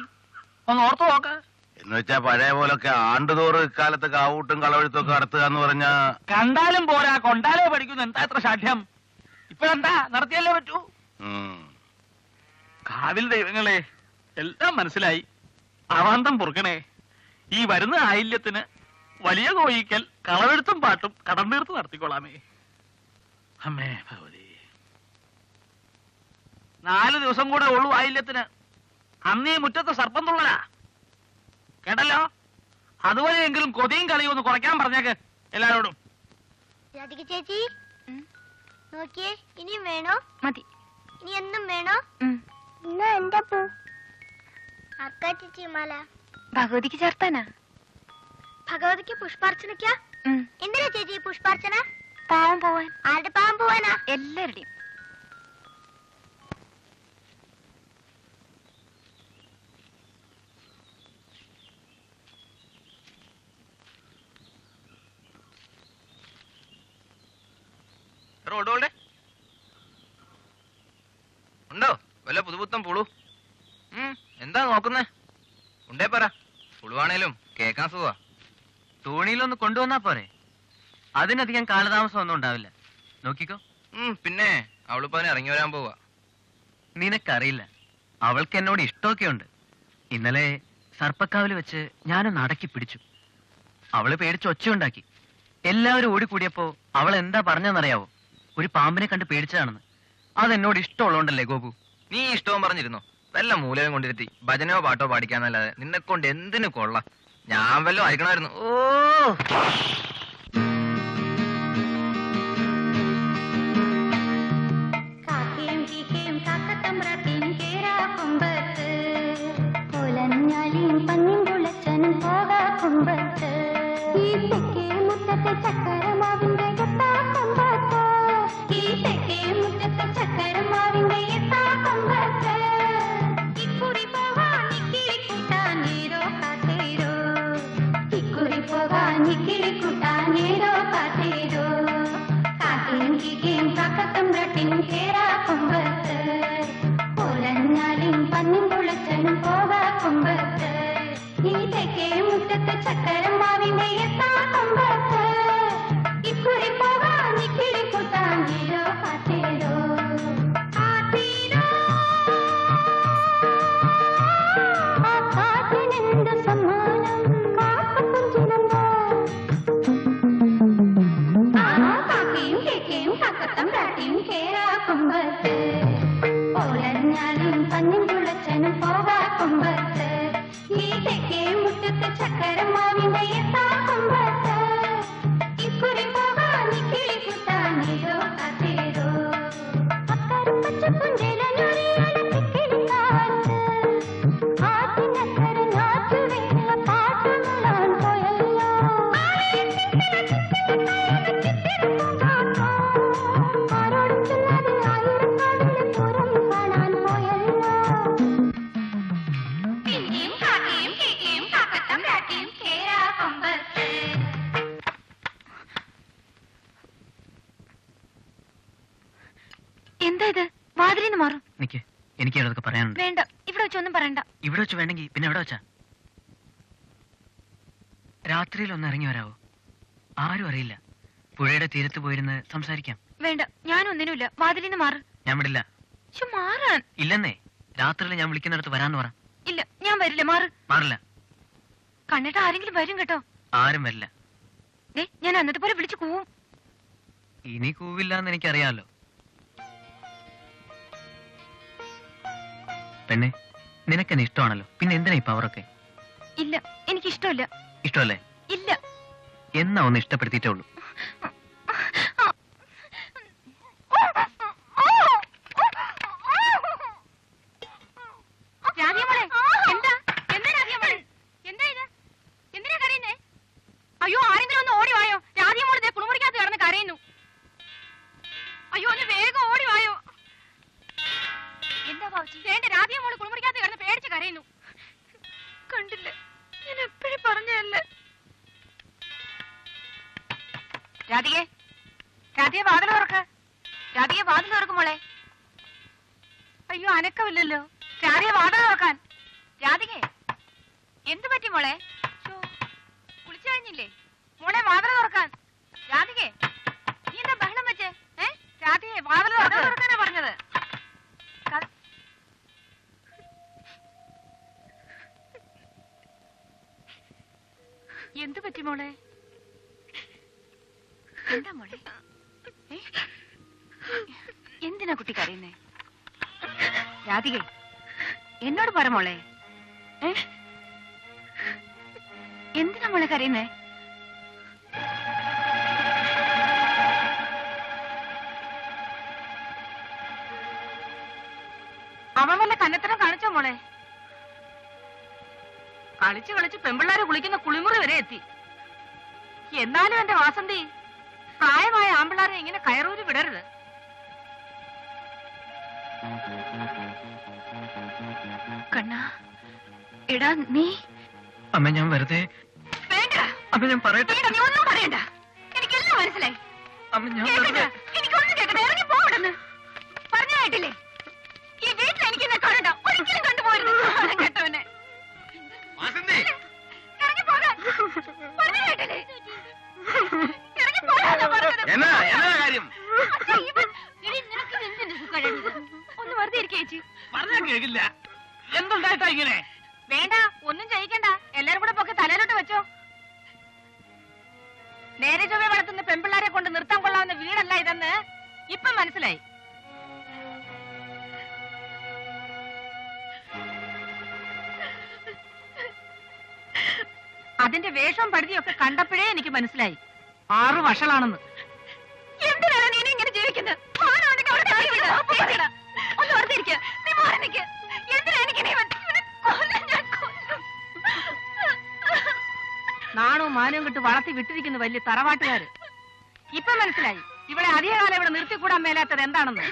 ഒന്ന് ഓർത്തു നോക്ക്. എന്ന് വെച്ചാ പഴയ പോലൊക്കെ ആണ്ടുതോറും ഇക്കാലത്ത് കാവൂട്ടും കളവെഴുത്തും ഒക്കെ നടത്തുക എന്ന് പറഞ്ഞാ കണ്ടാലും പോരാ, കൊണ്ടാലേ പഠിക്കുന്നു. എന്താ എത്ര സാധ്യം? ഇപ്പഴെന്താ നടത്തിയല്ലേ പറ്റൂ. കാവിൽ ദൈവങ്ങളെ എല്ലാം മനസ്സിലായി. അവാന്തം പൊറുക്കണേ. ഈ വരുന്ന ആയില്യത്തിന് വലിയ കോയിക്കൽ കളവെഴുത്തും പാട്ടും കടം തീർത്ത് നടത്തിക്കൊള്ളാമേ. അമ്മേ ഭഗവതി, 4 ദിവസം കൂടെ ഉള്ളൂ ആയില്യത്തിന്. അന്നീ മുറ്റത്ത് സർപ്പം തുള്ളലാ കേട്ടല്ലോ. അതുവരെയെങ്കിലും കൊതിയും കളിയും ഒന്ന് കുറയ്ക്കാൻ പറഞ്ഞേക്ക് എല്ലാരോടും. രാധിക ചേച്ചി നോക്കിയേ, ഇനിയും വേണോ? മതി. ഇനി എന്നും വേണോ? എന്നാ എന്റെ പൂ അക്കാ ചേച്ചി മാല ഭഗവതിക്ക് ചേർത്താനാ. ഭഗവതിക്ക് പുഷ്പാർച്ചനയ്ക്കാ? എന്തിനാ ചേച്ചി പുഷ്പാർച്ചന? പാവം പോവാൻ. ആരുടെ പാവം പോവാനാ? എല്ലാവരുടെയും. ഉണ്ടോ വല്ല പുതുപുത്തം പുളു? എന്താ നോക്കുന്നേ? ഉണ്ടേ പറ. പുളുവാണേലും കേക്കാൻ സുഖ. തോണിയിലൊന്ന് കൊണ്ടുവന്നാ പോരെ? അതിനധികം കാലതാമസം ഒന്നും ഉണ്ടാവില്ല. നോക്കിക്കോ. പിന്നെ അവളിപ്പോ അതിന് ഇറങ്ങി വരാൻ പോവാ. നിനക്കറിയില്ല, അവൾക്ക് എന്നോട് ഇഷ്ടമൊക്കെ ഉണ്ട്. ഇന്നലെ സർപ്പക്കാവിൽ വെച്ച് ഞാനൊന്ന് അടക്കി പിടിച്ചു. അവള് പേടിച്ച് ഒച്ചയുണ്ടാക്കി. എല്ലാവരും ഓടിക്കൂടിയപ്പോ അവൾ എന്താ പറഞ്ഞെന്നറിയാവോ? ഒരു പാമ്പിനെ കണ്ട് പേടിച്ചതാണെന്ന്. അതെന്നോട് ഇഷ്ടമുള്ളതുകൊണ്ടല്ലേ ഗോപു? നീ ഇഷ്ടവും പറഞ്ഞിരുന്നു. വല്ല മൂലവും കൊണ്ടിരുത്തി ഭജനയോ പാട്ടോ പാടിക്കാന്നല്ലാതെ നിന്നെ കൊണ്ട് എന്തിനു കൊള്ള. ഞാൻ വല്ലതും അയക്കണമായിരുന്നു. ഓ ചക്കരമാവിന്റെ കിക്കിയും കാക്കത്തും ബ്രട്ടിയും കേറാ കൊമ്പത്ത് ഓലഞ്ഞാലും പന്നിൻ തുളച്ചനും പോകാ കൊമ്പത്ത് ഈ തെക്കേ മുറ്റത്ത് ചക്കരം മാവിന്റെ എത്താ കൊമ്പത്ത് ഇക്കുറി പോകാ നിക്കിളി കുത്താങ്കിലോ കാത്തേരോ കാത്തിനെന്ത് സമ്മാനം കാക്കപ്പുഞ്ചിനന്തോ കാക്കയും കേക്കയും കാക്കത്തം പ്രാട്ടിയും കേറാ കൊമ്പത്ത് ഓലഞ്ഞാലും പന്നിൻ തുളച്ചനും പോകാ കൊമ്പത്ത് ഈ തെക്കേ മുറ്റത്ത് ചക്കരം മാവിന്റെ എത്താ കൊമ്പത്ത് ഇക്കുറി പോകാ നിക്കിളി കുത്താങ്കിലോ കാത്തേരോ അക്കരം പച്ച പുഞ്ചിലൊരിയാല തിക്കിളി കാറ്റ് ആറ്റിനക്കര ഞാറ്റുവേല പാട്ടുമുള്ളാൻ പോയല്ലോ ആരോടും ചൊല്ലാതെ ആയിരക്കാവിലെ പൂരം കാണാൻ പോയല്ലോ കിക്കിയും കാക്കയും കേക്കയും കാക്കത്തം പ്രാട്ടിയും കേറാ കൊമ്പത്ത് എന്താ ഇത്? വാതിലിന്ന് മാറും. നിക്ക്, എനിക്ക് അതൊക്കെ പറയാനുണ്ട്. വേണ്ട, ഇവിടെ വെച്ചൊന്നും പറയണ്ട. ഇവിടെ വെച്ച് വേണ്ടെങ്കിൽ പിന്നെ എവിടെ വെച്ചാ? രാത്രിയിൽ ഒന്ന് ഇറങ്ങി വരാവോ? ആരും അറിയില്ല. പുഴയുടെ തീരത്ത് പോയിരുന്ന് സംസാരിക്കാം. വേണ്ട, ഞാനൊന്നിനുമില്ല. വാതിലിന്ന് മാറ്. ഞാൻ വിടില്ല. മാറാൻ ഇല്ലെന്നേ, രാത്രിയിൽ ഞാൻ വിളിക്കുന്നിടത്ത് വരാന്ന് പറ. ഇല്ല, ഞാൻ വരില്ല. മാറ്. മാറില്ല. കണ്ടിട്ട് ആരെങ്കിലും വരും കേട്ടോ. ആരും വരില്ല. ഞാൻ അന്നത്തെ പോലെ വിളിച്ചു കൂവും. ഇനി കൂവില്ലാന്ന് എനിക്കറിയാമല്ലോ. പെണ്ണെ, നിനക്കെന്നെ ഇഷ്ടമാണല്ലോ, പിന്നെ എന്തിനാ ഈ പവറൊക്കെ? ഇല്ല, എനിക്കിഷ്ടമില്ല. ഇഷ്ടമല്ലേ? ഇല്ല. എന്നാ ഒന്ന് ഇഷ്ടപ്പെടുത്തിയിട്ടേ ഉള്ളൂ. അയ്യോ, ആരെങ്കിലും ഒന്ന് ഓടി വായോ. രാധിയമോളെ കുളിമുറിക്കകത്ത് കിടന്ന് കരയുന്നു. അയ്യോ, ഒന്ന് വേഗം ഓടി വായോ. എന്താ ബാബുജി? വേണ്ട, രാധിയമോള് കുളിമുറിക്കകത്ത് കിടന്ന് പേടിച്ച് കരയുന്നു. കണ്ടില്ല, ഞാൻ എപ്പോഴും പറഞ്ഞല്ലേ. രാധികെ, രാധികെ വാതിൽ തുറക്ക്. രാധികെ വാതിൽ തുറക്കും മോളെ. അയ്യോ, അനക്കമില്ലല്ലോ. രാധികെ വാതിൽ തുറക്കാൻ. രാധികെ, എന്തു പറ്റി മോളെ? കുളിച്ചു കഴിഞ്ഞില്ലേ മോളെ? വാതിൽ തുറക്കാൻ. രാധികെ, നീ എന്താ ബഹളം വെച്ചേ? രാധികെ, വാതിൽ തുറക്കാനാ പറഞ്ഞത്. എന്തു പറ്റി മോളെ? എന്താ മോളെ? എന്തിനാ കുട്ടി കരയുന്നേ? രാധികെ, എന്നോട് പറ മോളെ. എന്തിനാ മോളെ കരയുന്നേ? അവൻ വല്ല കന്നത്തരം കാണിച്ചോ മോളെ? കളിച്ച് കളിച്ച് പെമ്പിള്ളാര് കുളിക്കുന്ന കുളിമുറി വരെ എത്തി. എന്നാലും എന്റെ വാസന്തി, പ്രായമായ ആമ്പിള്ളാരെ ഇങ്ങനെ കയറൂരി വിടരുത്. കണ്ണാ, എടാ നീ. അമ്മ, ഞാൻ വെറുതെ. വേണ്ട അമ്മ, ഞാൻ പറയട്ടെ. നീ ഒന്നും പറയണ്ട, എനിക്കെല്ലാം മനസ്സിലായി. അമ്മ, ഞാൻ എനിക്കൊന്നും കേൾക്കട്ടെ, ഇറങ്ങി പോവിടുന്ന്. പറഞ്ഞായിട്ടില്ലേ, ഈ വീട്ടിൽ എനിക്ക് എന്നെ കാണണ്ട, ഒരിക്കലും കണ്ടുപോയിരുന്നു കേട്ടവനെ. ഇറങ്ങി പോകാൻ പറഞ്ഞായിട്ടില്ലേ? ഇറങ്ങി പോകാനാ പറഞ്ഞത്. ഒന്ന് വെറുതെ ഇരിക്കുക ചേച്ചി. പറഞ്ഞാ കേൾക്കില്ല. എന്തുണ്ടായിട്ടാ ഇങ്ങനെ? വേണ്ട, ഒന്നും ചെയ്യിക്കണ്ട. എല്ലാരും കൂടെ പൊക്കെ തലയിലോട്ട് വെച്ചോ. നേരെ ചൊവ്വെ വളർത്തുന്ന പെൺപിള്ളാരെ കൊണ്ട് നിർത്താൻ കൊള്ളാവുന്ന വീടല്ല ഇതെന്ന് ഇപ്പൊ മനസ്സിലായി. അതിന്റെ വേഷവും പടുതിയൊക്കെ കണ്ടപ്പോഴേ എനിക്ക് മനസ്സിലായി 6 വഷളാണെന്ന്. എന്തിനാണ് നീ ഇങ്ങനെ ജീവിക്കുന്നത്? ഒന്ന് ഓർത്തിരിക്കുക. നീ മാറി നിൽക്കുക. എന്തിനാ എനിക്ക് നാണവും മാനവും കിട്ട് വളർത്തി വിട്ടിരിക്കുന്ന വലിയ തറവാട്ടുകാര്. ഇപ്പൊ മനസ്സിലായി ഇവിടെ അധികകാലം ഇവിടെ നിർത്തിക്കൂടാൻ മേലാത്തത് എന്താണെന്ന്.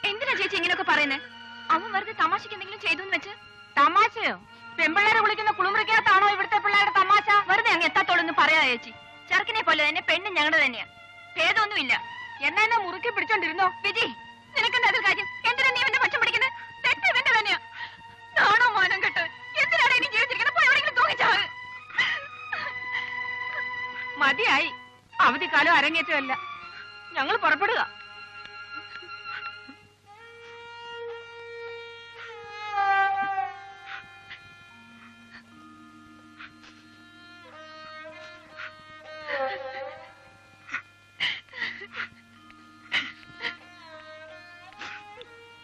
എന്തിനാ ചേച്ചി ഇങ്ങനെയൊക്കെ പറയുന്നേ? അവൻ വെറുതെ തമാശക്ക് എന്തെങ്കിലും ചെയ്തു വെച്ച്. തമാശയോ? പെമ്പിള്ളേരെ വിളിക്കുന്ന കുളിമുറിക്കകത്താണോ ഇവിടുത്തെ പിള്ളേരുടെ തമാശ? വെറുതെ അങ്ങ് എത്താത്തോളൊന്നും പറയാ ചേച്ചി. ചെറുക്കിനെ പോലെ തന്നെ പെണ്ണും ഞങ്ങളുടെ തന്നെയാ. ഭേദമൊന്നുമില്ല. എന്നാ എന്നെ മുറുക്കി പിടിച്ചോണ്ടിരുന്നോ? വിജി, നിനക്കെന്താ അതിൽ കാര്യം? എന്തിനാ നീ എന്റെ പക്ഷം പിടിക്കുന്നത്? തെറ്റ് ഇവന്റെ തന്നെയാ. നാണോ മാനം കെട്ട് എന്തിനാണ് ഇനി ജീവിച്ചിരിക്കുന്നത്? പോയി എവിടെയെങ്കിലും തൂങ്ങിച്ചാവ്. മതിയായി. അവധിക്കാലം അരങ്ങേറ്റമല്ല. ഞങ്ങൾ പുറപ്പെടുക.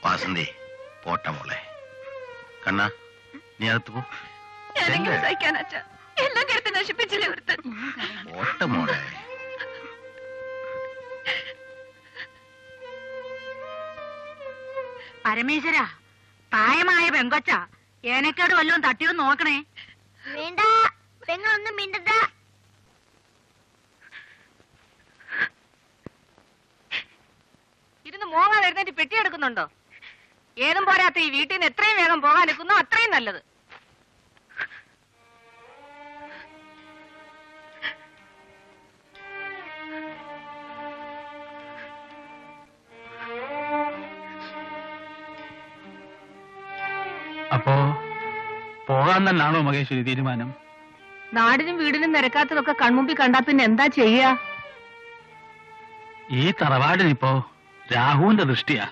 വാസന്തി പോട്ട മോളെ. കണ്ണാ നീ അകത്ത് പോ. സഹിക്കാനാച്ച എല്ലാം കരുത്ത് നശിപ്പിച്ചില്ലേ ഒരുത്തൻ. പോട്ട മോളെ. പരമേശ്വര, പ്രായമായ പെങ്കൊച്ച ഏനക്കേട് വല്ലതും തട്ടിയത് നോക്കണേ. വേണ്ട, പെങ്ങളൊന്നും മിണ്ടണ്ട. ഇരുന്ന് മോങ്ങാൻ എഴുന്നേറ്റ് പെട്ടിയെടുക്കുന്നുണ്ടോ? ഏതും പോരാത്ത ഈ വീട്ടിൽ നിന്ന് എത്രയും വേഗം പോകാൻ നിൽക്കുന്നോ അത്രയും നല്ലത്. അപ്പോ പോകാൻ തന്നെയാണോ മഹേശ്വരി തീരുമാനം? നാടിനും വീടിനും നിരക്കാത്തതൊക്കെ കൺമുമ്പിൽ കണ്ടാ പിന്നെ എന്താ ചെയ്യാ? ഈ തറവാടിനിപ്പോ രാഹുവിന്റെ ദൃഷ്ടിയാ.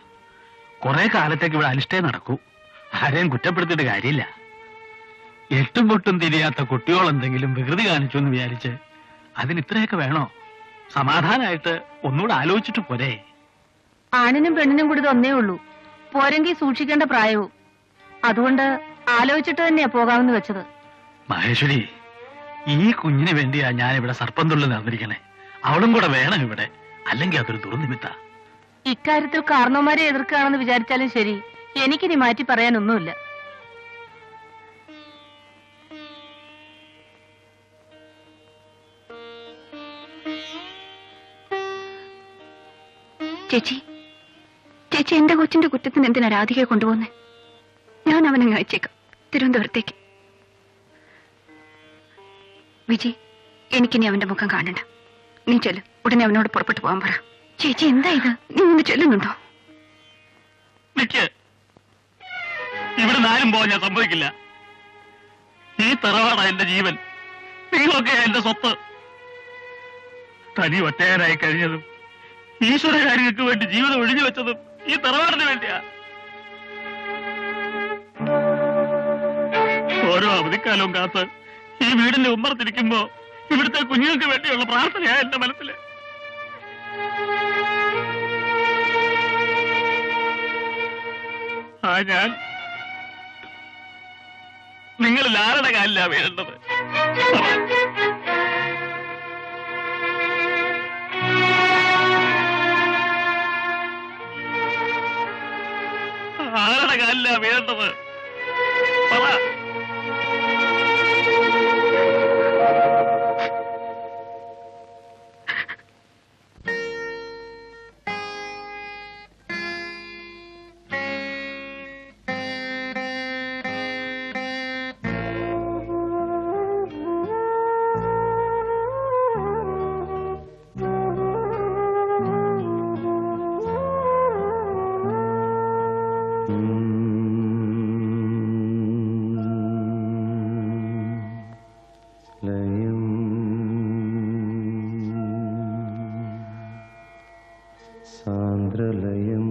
കുറെ കാലത്തേക്ക് ഇവിടെ അനിഷ്ടേ നടക്കൂ. ആരെയും കുറ്റപ്പെടുത്തിയിട്ട് കാര്യമില്ല. എട്ടും പൊട്ടും തിരിയാത്ത കുട്ടികളെന്തെങ്കിലും വികൃതി കാണിച്ചു എന്ന് വിചാരിച്ച് അതിന് ഇത്രയൊക്കെ വേണോ? സമാധാനമായിട്ട് ഒന്നുകൂടെ ആലോചിച്ചിട്ട് പോരെ. ആണിനും പെണ്ണിനും കൂടി ഇതൊന്നേ ഉള്ളൂ. പോരെങ്കിൽ സൂക്ഷിക്കേണ്ട പ്രായവും. അതുകൊണ്ട് ആലോചിച്ചിട്ട് തന്നെയാ പോകാമെന്ന് വെച്ചത്. മഹേശ്വരി, ഈ കുഞ്ഞിന് വേണ്ടിയാ ഞാൻ ഇവിടെ സർപ്പന്തുള്ളിൽ നടന്നിരിക്കണേ. അവളും കൂടെ വേണം ഇവിടെ, അല്ലെങ്കിൽ അതൊരു ദുർനിമിത്ത. ഇക്കാര്യത്തിൽ കാരണവന്മാരെ എതിർക്കുകയാണെന്ന് വിചാരിച്ചാലും ശരി, എനിക്കിനി മാറ്റി പറയാനൊന്നുമില്ല. ചേച്ചി, ചേച്ചി എന്റെ കൊച്ചിന്റെ കുറ്റത്തിന് എന്തിനാ രാധികയെ കൊണ്ടുപോകുന്നേ? ഞാൻ അവനെ അയച്ചേക്കാം തിരുവനന്തപുരത്തേക്ക്. വിജി, എനിക്കിനി അവന്റെ മുഖം കാണണ്ട. നീ ചെല്ല്, ഉടനെ അവനോട് പുറപ്പെട്ടു പോകാൻ പറ. ചേച്ചി എന്താ ഇത്? നീ ഒന്ന് ചെല്ലുന്നുണ്ടോ? ഇവിടെ നാലും പോകാൻ ഞാൻ സമ്മതിക്കില്ല. ഈ തറവാടാ എന്റെ ജീവൻ. നിങ്ങളൊക്കെ എന്റെ സ്വത്ത്. തനി ഒറ്റയാനായി കഴിഞ്ഞതും ഈശ്വര കാര്യങ്ങൾക്ക് വേണ്ടി ജീവിതം ഒഴിഞ്ഞു വെച്ചതും ഈ തറവാടിന് വേണ്ടിയാ. ഓരോ അവധിക്കാലവും കാത്ത് ഈ വീടിന്റെ ഉമ്മറത്തിരിക്കുമ്പോ ഇവിടുത്തെ കുഞ്ഞുങ്ങൾക്ക് വേണ്ടിയുള്ള പ്രാർത്ഥനയാ എന്റെ മനസ്സില്. ആ ഞാൻ നിങ്ങളിൽ ആരുടെ കാലിലാ വീഴേണ്ടത്? ആരുടെ കാലിലാ വീഴേണ്ടത്? പറ. സാന്ദ്രലയം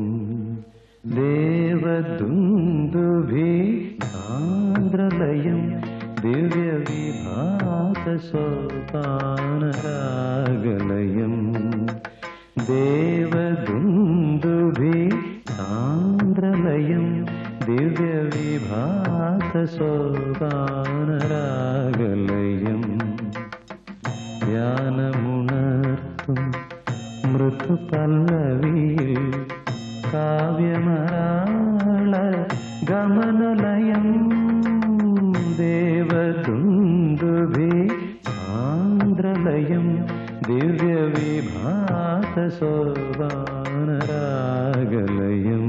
ദേവദുന്ദുഭി സാന്ദ്രലയം ദിവ്യവിഭാസോപാനരാഗലയം ദേവദുന്ദുഭി സാന്ദ്രലയം ദിവ്യവിഭാസോപാനരാഗലയം ധ്യാനമുണർത്തും മൃദുപല്ലവിയിൽ കാവ്യമരാള ഗമനലയം ദേവദുന്ദുഭി സാന്ദ്രലയം ദിവ്യവിഭാസോപാനരാഗലയം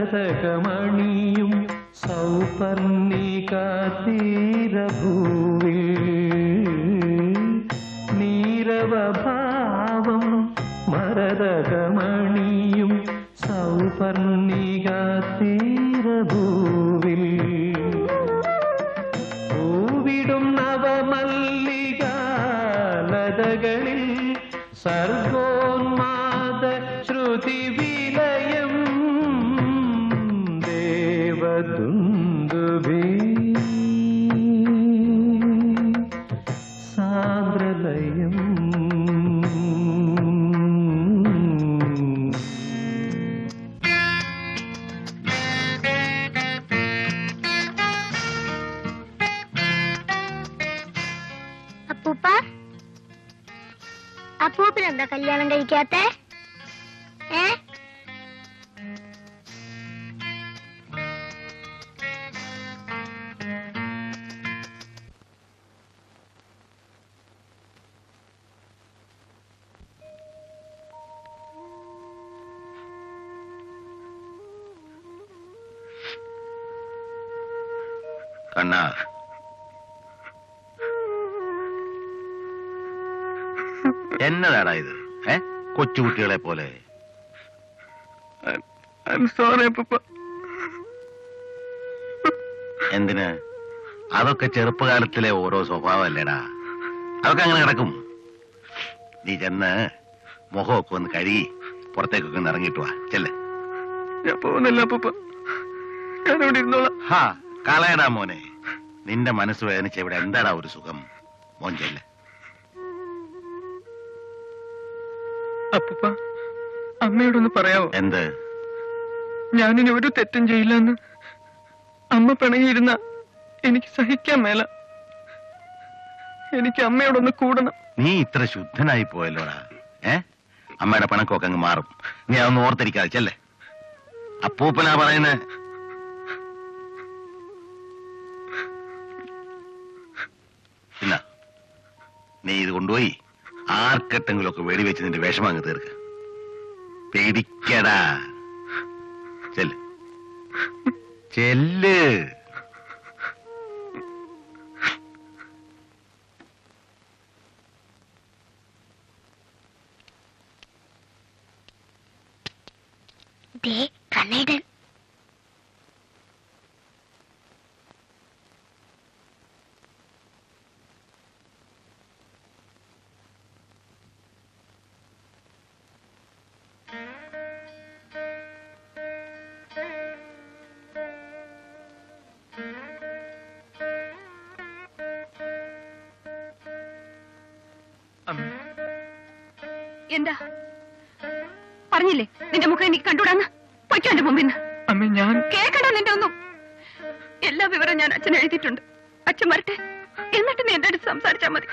മരതകമണിയും സൗപർണിക തീരഭൂവിൽ നീരവഭാവം മരതകമണിയും സൗപർണിക തീരഭൂവിൽ പൂവിടും നവമല്ലികാലതകളിൽ സർഗോന്മാദ ശ്രുതി വിലയം ദേവദുന്ദുഭി സാന്ദ്രലയം അപ്പൂപ്പനെന്താ കല്യാണം കഴിക്കാത്തെ? കണ്ണാ, എന്നതാടാ ഇത്? കൊച്ചുകുട്ടികളെ പോലെ. എന്തിന്? അതൊക്കെ ചെറുപ്പകാലത്തിലെ ഓരോ സ്വഭാവമല്ലേടാ, അതൊക്കെ അങ്ങനെ കിടക്കും. നീ ചെന്ന് മുഖമൊക്കെ ഒന്ന് കഴുകി പുറത്തേക്കൊക്കെ ഒന്ന് ഇറങ്ങിയിട്ട് വാ. ചെല്ലേ. ഞാൻ പോകുന്നില്ല അപ്പൂപ്പ, ഞാനിവിടെ ഇരുന്നോളാം. ഹാ കളയടാ മോനെ, നിന്റെ മനസ്സ് വേദനിച്ച ഇവിടെ എന്താടാ ഒരു സുഖം? മോൻ ചെല്ലേ. അപ്പൂപ്പ, അമ്മയോടൊന്ന് പറയാവോ? എന്ത്? ഞാനിനി ഒരു തെറ്റും ചെയ്യില്ലെന്ന്. അമ്മ പിണങ്ങിയിരുന്ന എനിക്ക് സഹിക്കാൻ മേല. എനിക്ക് അമ്മയോടൊന്ന് കൂടണം. നീ ഇത്ര ശുദ്ധനായി പോയല്ലോടാ. അമ്മയുടെ പണക്കൊക്കെ അങ്ങ് മാറും. നീ അതൊന്ന് ഓർത്തിരിക്കാതെ ചെല്ലേ. അപ്പൂപ്പനാ പറയുന്നേ. പിന്നെ നീ ഇത് കൊണ്ടുപോയി ആർക്കെട്ടെങ്കിലും ഒക്കെ വെടിവെച്ച് നിന്റെ വിഷമം അങ്ങ് തീർക്ക. പേടിക്കടാ. ചെല്ല് ചെല്ല്. കണ്ണീടൻ എന്താ പറഞ്ഞില്ലേ നിന്റെ മുഖം എനിക്ക് കണ്ടുകൂടാന്ന്? പൊയ്ക്കോ എന്റെ മുമ്പിൽ നിന്ന്. അമ്മ, ഞാൻ കേൾക്കണ്ട നിന്റെ ഒന്നും. എല്ലാ വിവരവും ഞാൻ അച്ഛൻ എഴുതിയിട്ടുണ്ട്. അച്ഛൻ വരട്ടെ, എന്നിട്ട് നീ എന്റെ അടുത്ത് സംസാരിച്ചാൽ മതി.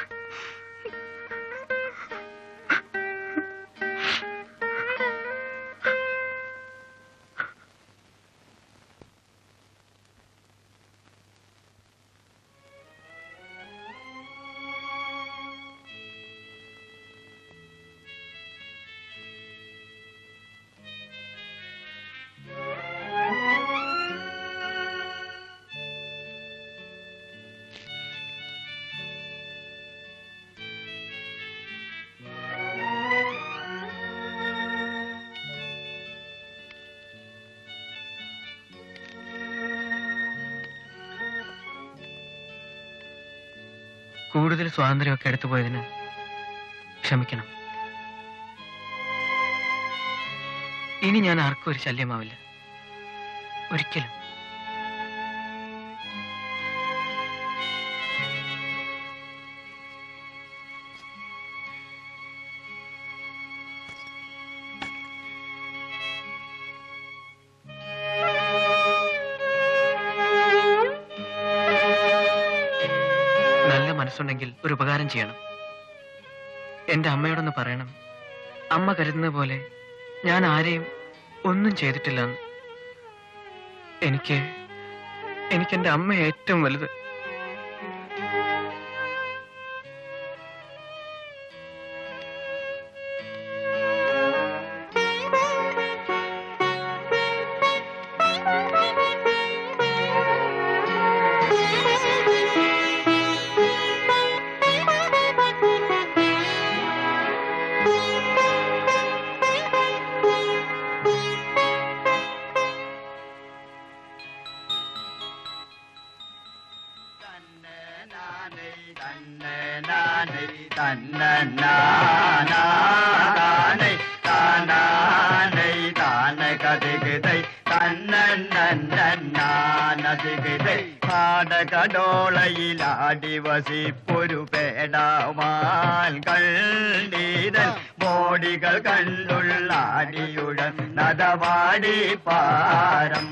കൂടുതൽ സ്വാതന്ത്ര്യമൊക്കെ എടുത്തു പോയതിന് ക്ഷമിക്കണം. ഇനി ഞാൻ ആർക്കും ഒരു ശല്യമാവില്ല, ഒരിക്കലും. മനസ്സുണ്ടെങ്കിൽ ഒരു ഉപകാരം ചെയ്യണം. എന്റെ അമ്മയോടൊന്ന് പറയണം, അമ്മ കരുതുന്ന പോലെ ഞാൻ ആരെയും ഒന്നും ചെയ്തിട്ടില്ലെന്ന്. എനിക്ക് എന്റെ അമ്മ ഏറ്റവും വലുത്. പാടകടോളയിലാടി വസിപ്പൊരു പേടമാൽ കണ്ടീതൻ മോടികൾ കണ്ടുള്ളാടിയുടൻ നദവാടി പാരം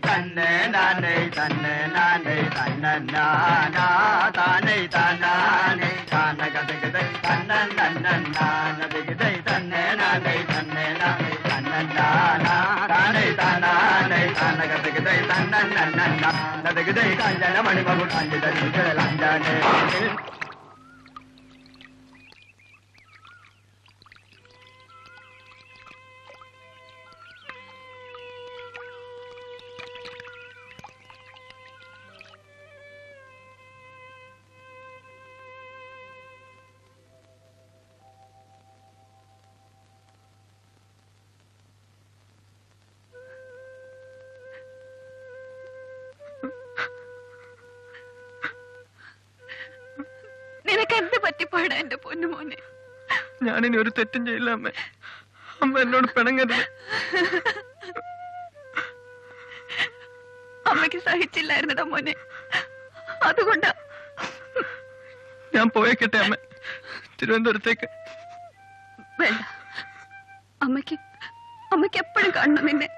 തന്നെ നാനേ തന്നെ നാനേ തന്നെ നാനാ താനേ താനാനേ താന കഥകഥ തന്നെ നന്നേ തന്നെ നാനേ തന്നെ നാനേ തന്നെ നാനാ താനേ താനാനേ താന കഥകഥ തന്നെ നന്നേ കല്യാണ മണിമകുൾ അഞ്ചാനേ നിനക്ക് എന്ത് പറ്റിപ്പോയിടാ എന്റെ പൊന്നുമോനെ? ഞാനിനി ഒരു തെറ്റും ചെയ്യില്ല അമ്മ. അമ്മ എന്നോട് പിണങ്ങരുത്. അമ്മയ്ക്ക് സഹിച്ചില്ലായിരുന്നടാ മോനെ, അതുകൊണ്ടാ. ഞാൻ പോയേക്കട്ടെ അമ്മ, തിരുവനന്തപുരത്തേക്ക്. വേണ്ട, അമ്മയ്ക്ക് എപ്പോഴും കാണണം നിന്നെ.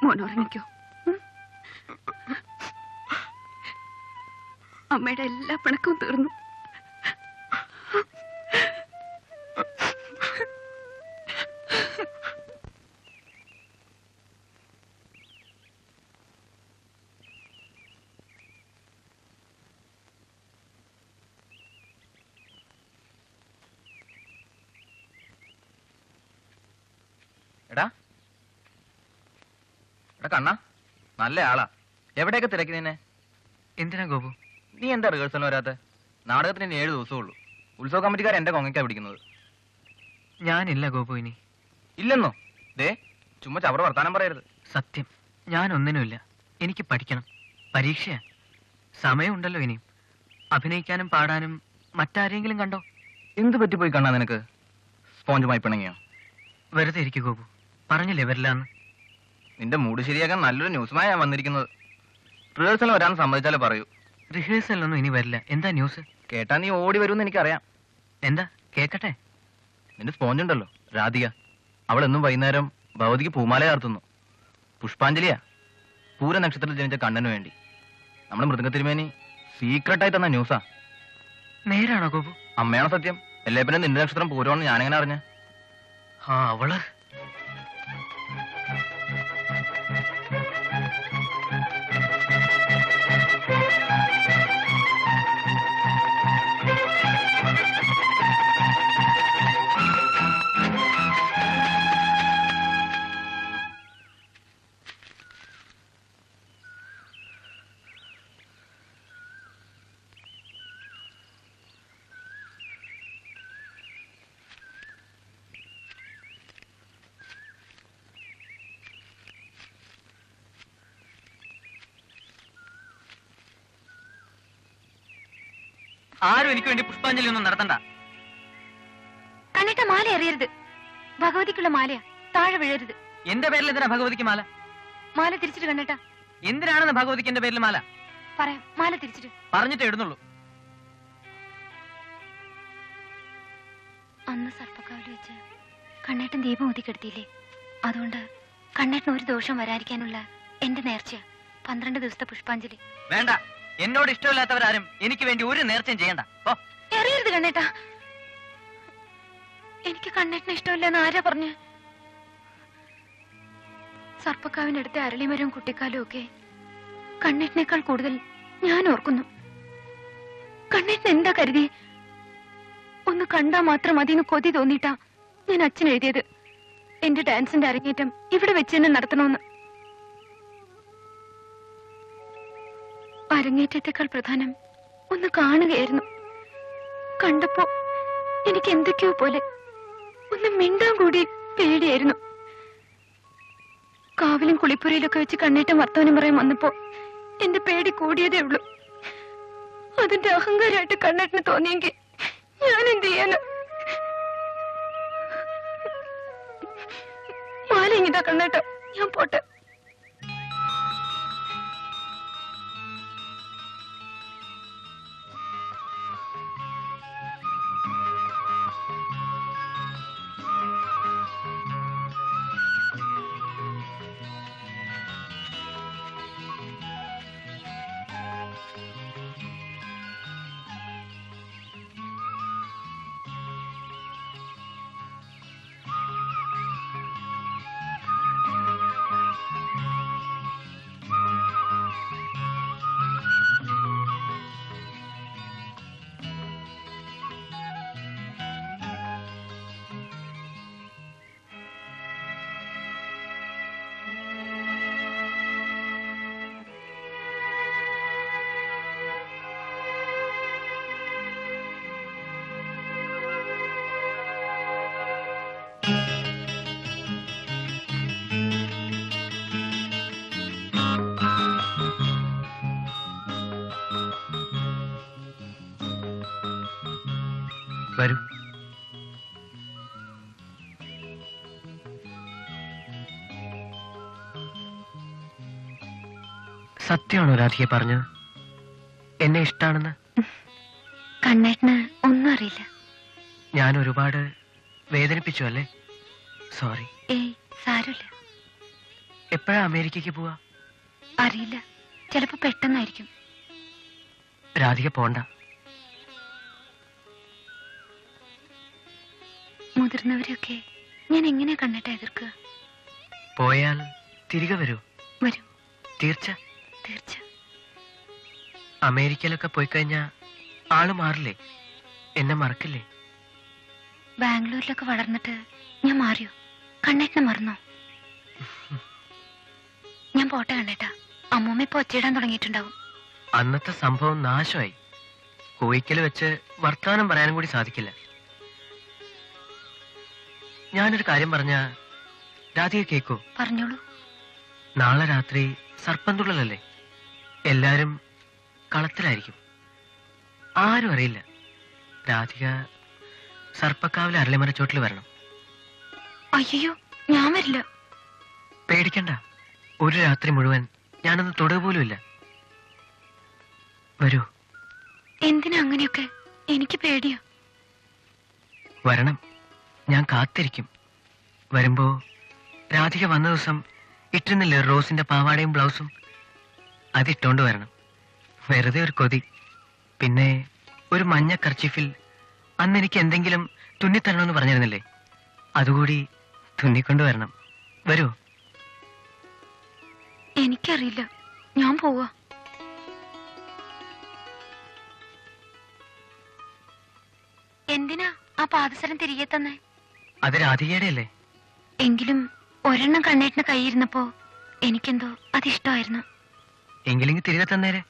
മോനുറങ്ങിക്കോ. അമ്മയുടെ എല്ലാ പിണക്കവും തീർന്നു. എടാ കണ്ണ, നല്ല ആളാ. എവിടെയൊക്കെ തിരക്കി നിന്നെ? എന്തിനാ ഗോപു? നീ എന്താ റിഹേഴ്സലിന് വരാത്തെ? നാടകത്തിന് ഇനി 7 ദിവസമുള്ളൂ. ഉത്സവ കമ്മിറ്റിക്കാർ എന്റെ കൊങ്ങയ്ക്കാ പിടിക്കുന്നത്. ഞാനില്ല ഗോപു ഇനി. ഇല്ലെന്നോ? ദേ ചുമ്മാ ചവറ് വർത്താനം പറയരുത്. സത്യം, ഞാൻ ഒന്നിനുമില്ല. എനിക്ക് പഠിക്കണം, പരീക്ഷയാ. സമയമുണ്ടല്ലോ ഇനിയും. അഭിനയിക്കാനും പാടാനും മറ്റാരെങ്കിലും കണ്ടോ? എന്ത് പറ്റിപ്പോയി കണ്ണാ നിനക്ക്? സ്പോഞ്ചുമായി പിണങ്ങിയോ? വെറുതെ ഇരിക്കു ഗോപു, പറഞ്ഞില്ലേ വരില്ലാന്ന്. നിന്റെ മൂഡ് ശരിയാക്കാൻ നല്ലൊരു ന്യൂസുമായി ഞാൻ വന്നിരിക്കുന്നത്. റിഹേഴ്സൽ വരാൻ സമ്മതിച്ചാലേ പറയൂ. റിഹേഴ്സലൊന്നും ഇനി വരില്ല. എന്താ ന്യൂസ്? കേട്ടാ നീ ഓടി വരുമെന്ന് എനിക്കറിയാം. എന്താ കേക്കട്ടെ? നിന്റെ സ്പോഞ്ച് ഉണ്ടല്ലോ, രാധിക, അവൾ എന്നും വൈകുന്നേരം ഭഗവതിക്ക് പൂമാല ചാർത്തുന്നു. പുഷ്പാഞ്ജലിയാ, പൂര നക്ഷത്രത്തിൽ ജനിച്ച കണ്ണന് വേണ്ടി. നമ്മുടെ മൃദംഗത്തിരുമേനി സീക്രട്ടായി തന്ന ന്യൂസാ. നേരാണോ ഗോപു? അമ്മയാണോ സത്യം? അല്ലേ പിന്നെ നിന്റെ നക്ഷത്രം പൂരമാണെന്ന് ഞാനെങ്ങനെ അറിഞ്ഞ? അവള് ആരും എനിക്ക് വേണ്ടി പുഷ്പാഞ്ജലി ഒന്നും നടത്തണ്ട. കണ്ണിട്ട മാല എറിയരുത്. ഭഗവതിക്കുള്ള മാലയാ, താഴെ വീഴരുത്. എന്റെ പേരിൽ എന്തിനാ ഭഗവതിക്ക് മാല? മാല തിരിച്ചിട്ട് കണ്ണിട്ട. എന്തിനാണെന്ന് ഭഗവതിക്ക് എന്റെ പേരിൽ മാല? പറയാം, മാല തിരിച്ചിട്ട്. പറഞ്ഞിട്ടേ ഇടുന്നുള്ളൂ. അന്ന് സർപ്പക്കാവിൽ വെച്ച് കണ്ണേട്ടൻ ദീപം ഊതിക്കെടുത്തിയില്ലേ? അതുകൊണ്ട് കണ്ണേട്ടൻ ഒരു ദോഷം വരാതിരിക്കാനുള്ള എന്റെ നേർച്ച 12 ദിവസത്തെ പുഷ്പാഞ്ജലി. വേണ്ട, എന്നോട് ഇഷ്ടമില്ലാത്തവരാരും എനിക്ക് വേണ്ടി ഒരു നേർച്ചയും ചെയ്യണ്ട. എറിയരുത് കണ്ണേട്ടാ. എനിക്ക് കണ്ണേട്ടനെ ഇഷ്ടമില്ലെന്ന് ആരാ പറഞ്ഞ്? സർപ്പക്കാവിനടുത്തെ അരളിമരവും കുട്ടിക്കാലും ഒക്കെ കണ്ണേട്ടനേക്കാൾ കൂടുതൽ ഞാൻ ഓർക്കുന്നു. കണ്ണേട്ടൻ എന്താ കരുതി? ഒന്ന് കണ്ടാ മാത്രം മതിന്ന് കൊതി തോന്നിയിട്ടാ ഞാൻ അച്ഛൻ എഴുതിയത് എന്റെ ഡാൻസിന്റെ അരങ്ങേറ്റം ഇവിടെ വെച്ച് തന്നെ നടത്തണമെന്ന്. അരങ്ങേറ്റത്തെക്കാൾ പ്രധാനം ഒന്ന് കാണുകയായിരുന്നു. കണ്ടപ്പോ എനിക്ക് എന്തൊക്കെയോ പോലെ, ഒന്ന് മിണ്ടാൻ കൂടി പേടിയായിരുന്നു. കാവിലും കുളിപ്പുരയിലൊക്കെ വെച്ച് കണ്ണേറ്റം വർത്തമാനം പറയാൻ വന്നപ്പോ എന്റെ പേടി കൂടിയതേ ഉള്ളൂ. അതിന്റെ അഹങ്കാരമായിട്ട് കണ്ണേട്ടന് തോന്നിയെങ്കിൽ ഞാൻ എന്ത് ചെയ്യാന്? മാല ഇങ്ങിതാ കണ്ണേട്ട, ഞാൻ പോട്ടെ. വരൂ. സത്യമാണോ രാധിക പറഞ്ഞത് എന്നെ ഇഷ്ടാണെന്ന്? കണ്ണേട്ടന് ഒന്നും അറിയില്ല. ഞാൻ ഒരുപാട് വേദനിപ്പിച്ചു അല്ലേ? സോറി. ഏയ് സാരമില്ല. എപ്പോഴാ അമേരിക്കക്ക് പോവാ? അറിയില്ല, ചിലപ്പോ പെട്ടെന്നായിരിക്കും. രാധിക പോണ്ട. മുതിർന്നവരെയൊക്കെ ഞാൻ എങ്ങനെയാ കണ്ണേട്ട എതിർക്കുക? പോയാൽ തിരികെ വരൂ. വരും. തീർച്ച. തീർച്ച. അമേരിക്കയിലൊക്കെ പോയി കഴിഞ്ഞാ ആള് മാറില്ലേ? എന്നെ മറക്കില്ലേ? ബാംഗ്ലൂരിലൊക്കെ വളർന്നിട്ട് ഞാൻ മാറിയോ? കണ്ണേട്ടനെ മറന്നോ? ഞാൻ പോട്ടെ കണ്ണേട്ടാ. അമ്മൂമ്മ ഇപ്പൊ ഒച്ചയിടാൻ തുടങ്ങിയിട്ടുണ്ടാവും. അന്നത്തെ സംഭവം നാശമായി. കോയിക്കല് വെച്ച് വർത്താനം പറയാനും കൂടി സാധിക്കില്ല. ഞാനൊരു കാര്യം പറഞ്ഞ രാധിക കേക്കോ? പറഞ്ഞോളൂ. നാളെ രാത്രി സർപ്പന്തുള്ളലല്ലേ? എല്ലാരും കളത്തിലായിരിക്കും. ആരും അറിയില്ല. രാധിക സർപ്പക്കാവിലെ അരളിമരച്ചോട്ടിൽ വരണം. അയ്യോ, ഞാൻ വരില്ല. പേടിക്കണ്ട. ഒരു രാത്രി മുഴുവൻ ഞാനൊന്ന് തൊടുക പോലുമില്ല. വരൂ. എന്തിനാ അങ്ങനെയൊക്കെ? എനിക്ക് പേടിയോ? വരണം. ഞാൻ കാത്തിരിക്കും. വരുമ്പോ രാധിക വന്ന ദിവസം ഇട്ടിരുന്നില്ലേ റോസിന്റെ പാവാടയും ബ്ലൗസും? അതിട്ടോണ്ട് വരണം. വെറുതെ ഒരു കൊതി. പിന്നെ ഒരു മഞ്ഞ കർച്ചീഫിൽ അന്ന് എനിക്ക് എന്തെങ്കിലും തുന്നിത്തരണമെന്ന് പറഞ്ഞിരുന്നില്ലേ? അതുകൂടി തുന്നിക്കൊണ്ട് വരണം. വരൂ. എനിക്കറിയില്ല, ഞാൻ പോവാ. എന്തിനാ ആ പാദസരം തിരികെ തന്നെ? അത് രാധികയുടെ അല്ലേ? എങ്കിലും ഒരെണ്ണം കണ്ണേട്ടിന് കൈയിരുന്നപ്പോ എനിക്കെന്തോ അതിഷ്ടമായിരുന്നു. എങ്കിലും തിരികെ തന്നേരെ.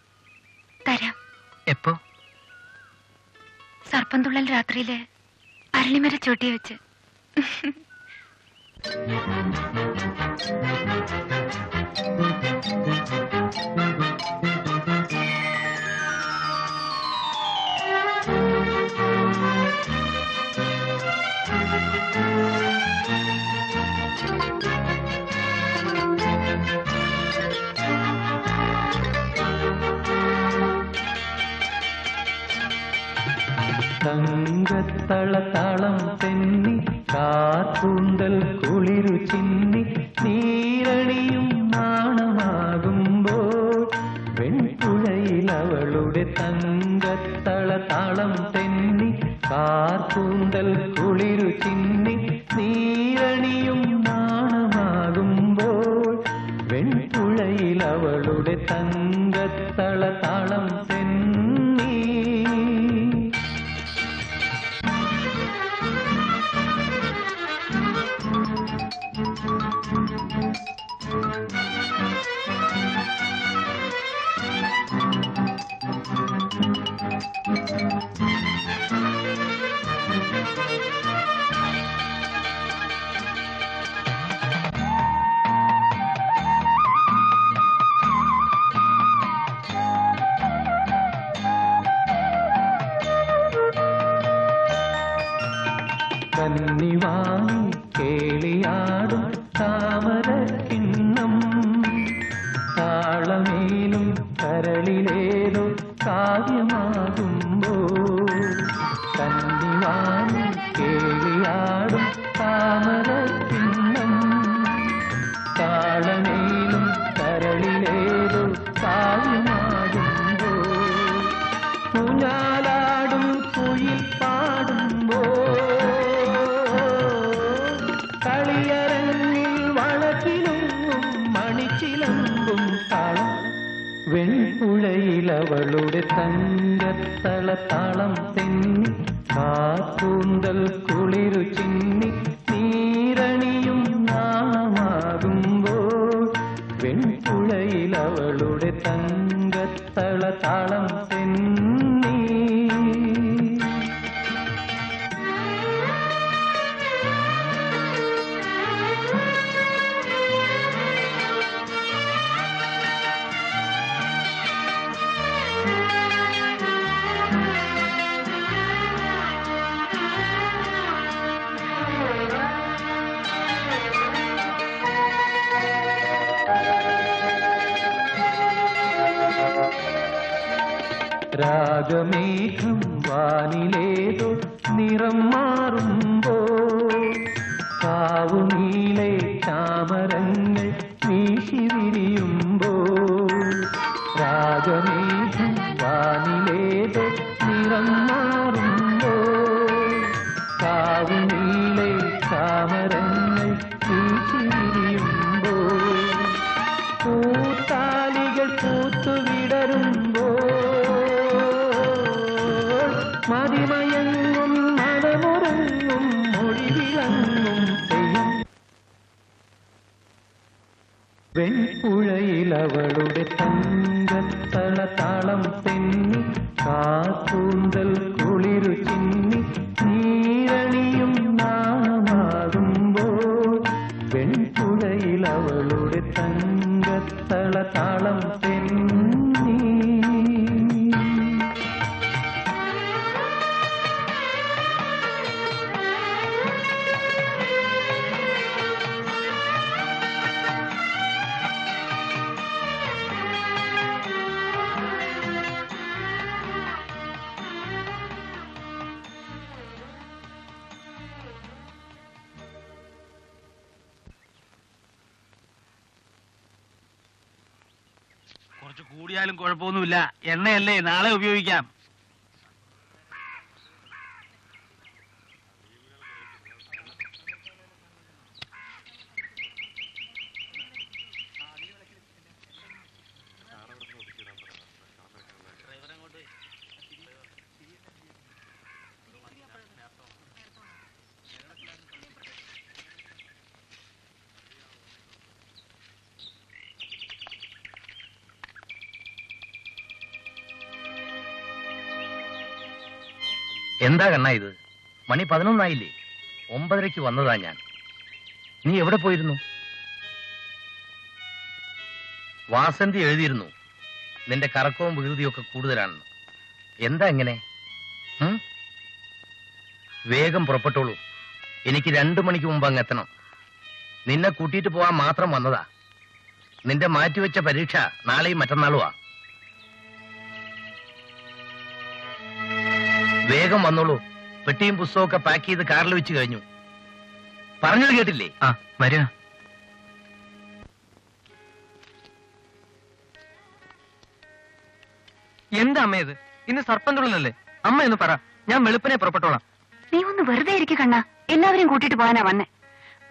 തരാം. എപ്പോ? സർപ്പംതുള്ളൽ രാത്രിയില് അരളിമര ചോട്ടി വെച്ച്. തങ്കത്തളതാളം തെന്നി കാർക്കൂന്തൽ കുളിരു ചിന്നി നീരണിയും നാണമാകുമ്പോൾ വെൺപുഴയിൽ അവളുടെ തങ്കത്തളതാളം തെന്നി കാർക്കൂന്തൽ കുളിരു ചിന്നി നീരണിയും നാണമാകുമ്പോൾ വെൺപുഴയിൽ അവളുടെ തങ്കത്തളതാളം തെന്നി. കേളിയാടും താമരക്കിണ്ണം താളമേലും കരളിലേതോ കാവ്യമാകുമ്പോ കന്നിവാനും കേളിയാടും താമരക്കിണ്ണം താളമേലും കരളിലേതോ കാവ്യമാകുമ്പോ ഊഞ്ഞാലാടും കുയിൽ പാടുമ്പോ കളിയരങ്ങിൽ വളക്കിലുങ്ങും മണിച്ചിലമ്പും താളം വെൺപുഴയിലവളുടെ തങ്കത്തള താളം തെന്നി കാത്തൂന്തൽ കുളിരു ചിന്നി നീരണിയും നാണമാകുമ്പോൾ വെൺപുഴയിലവളുടെ തങ്കത്തള താളം തെന്നി രാഗമേഘം വാനിലേതോ നിറം മാറുമ്പോ കാവുനീളെ ചാമരങ്ങൾ വീശി വിരിയുമ്പോ രാഗമേഘം വാനിലേതോ നിറം മാറുമ്പോ കാവുനീളെ ചാമരങ്ങൾ വീശി വിരിയുമ്പോ പൂത്താലികൾ പൂത്തുവിടരുമ്പോ മതിമയങ്ങും മനമുറങ്ങും മൊഴിവിളങ്ങും തെയ്യം വെൺപുഴയിലവളുടെ തങ്കത്തള താളം തെന്നി കാത്തൂന്തൽ കുളിരു ചിന്നി നീരണിയും നാണമാകുമ്പോൾ വെൺപുഴയിലവളുടെ തങ്കത്തള താളം തെന്നി കുറച്ച് കൂടിയാലും കുഴപ്പമൊന്നുമില്ല. എണ്ണയല്ലേ, നാളെ ഉപയോഗിക്കാം. എന്താ കണ്ണാ ഇത്? മണി 11 9:30 വന്നതാ ഞാൻ. നീ എവിടെ പോയിരുന്നു? വാസന്തി എഴുതിയിരുന്നു നിന്റെ കറക്കവും വികൃതിയും ഒക്കെ കൂടുതലാണെന്ന്. എന്താ ഇങ്ങനെ? വേഗം പുറപ്പെട്ടോളൂ. എനിക്ക് 2 മണിക്ക് മുമ്പ് അങ്ങ് എത്തണം. നിന്നെ കൂട്ടിയിട്ട് പോവാൻ മാത്രം വന്നതാ. നിന്റെ മാറ്റിവെച്ച പരീക്ഷ നാളെയും മറ്റന്നാളുവാ. വേഗം വന്നോളൂ. പെട്ടിയും പുസ്തകമൊക്കെ പാക്ക് ചെയ്ത് കാറിൽ വെച്ച് കഴിഞ്ഞു. പറഞ്ഞത് കേട്ടില്ലേ? വരിക. എന്താ അമ്മ ഇത്? ഇന്ന് സർപ്പന്തുള്ളല്ലേ? അമ്മ എന്ന് പറ, ഞാൻ വെളുപ്പിനെ പുറപ്പെട്ടോളാം. നീ ഒന്ന് വെറുതെ ഇരിക്കു കണ്ണാ. എല്ലാവരെയും കൂട്ടിട്ട് പോകാനാ വന്നേ.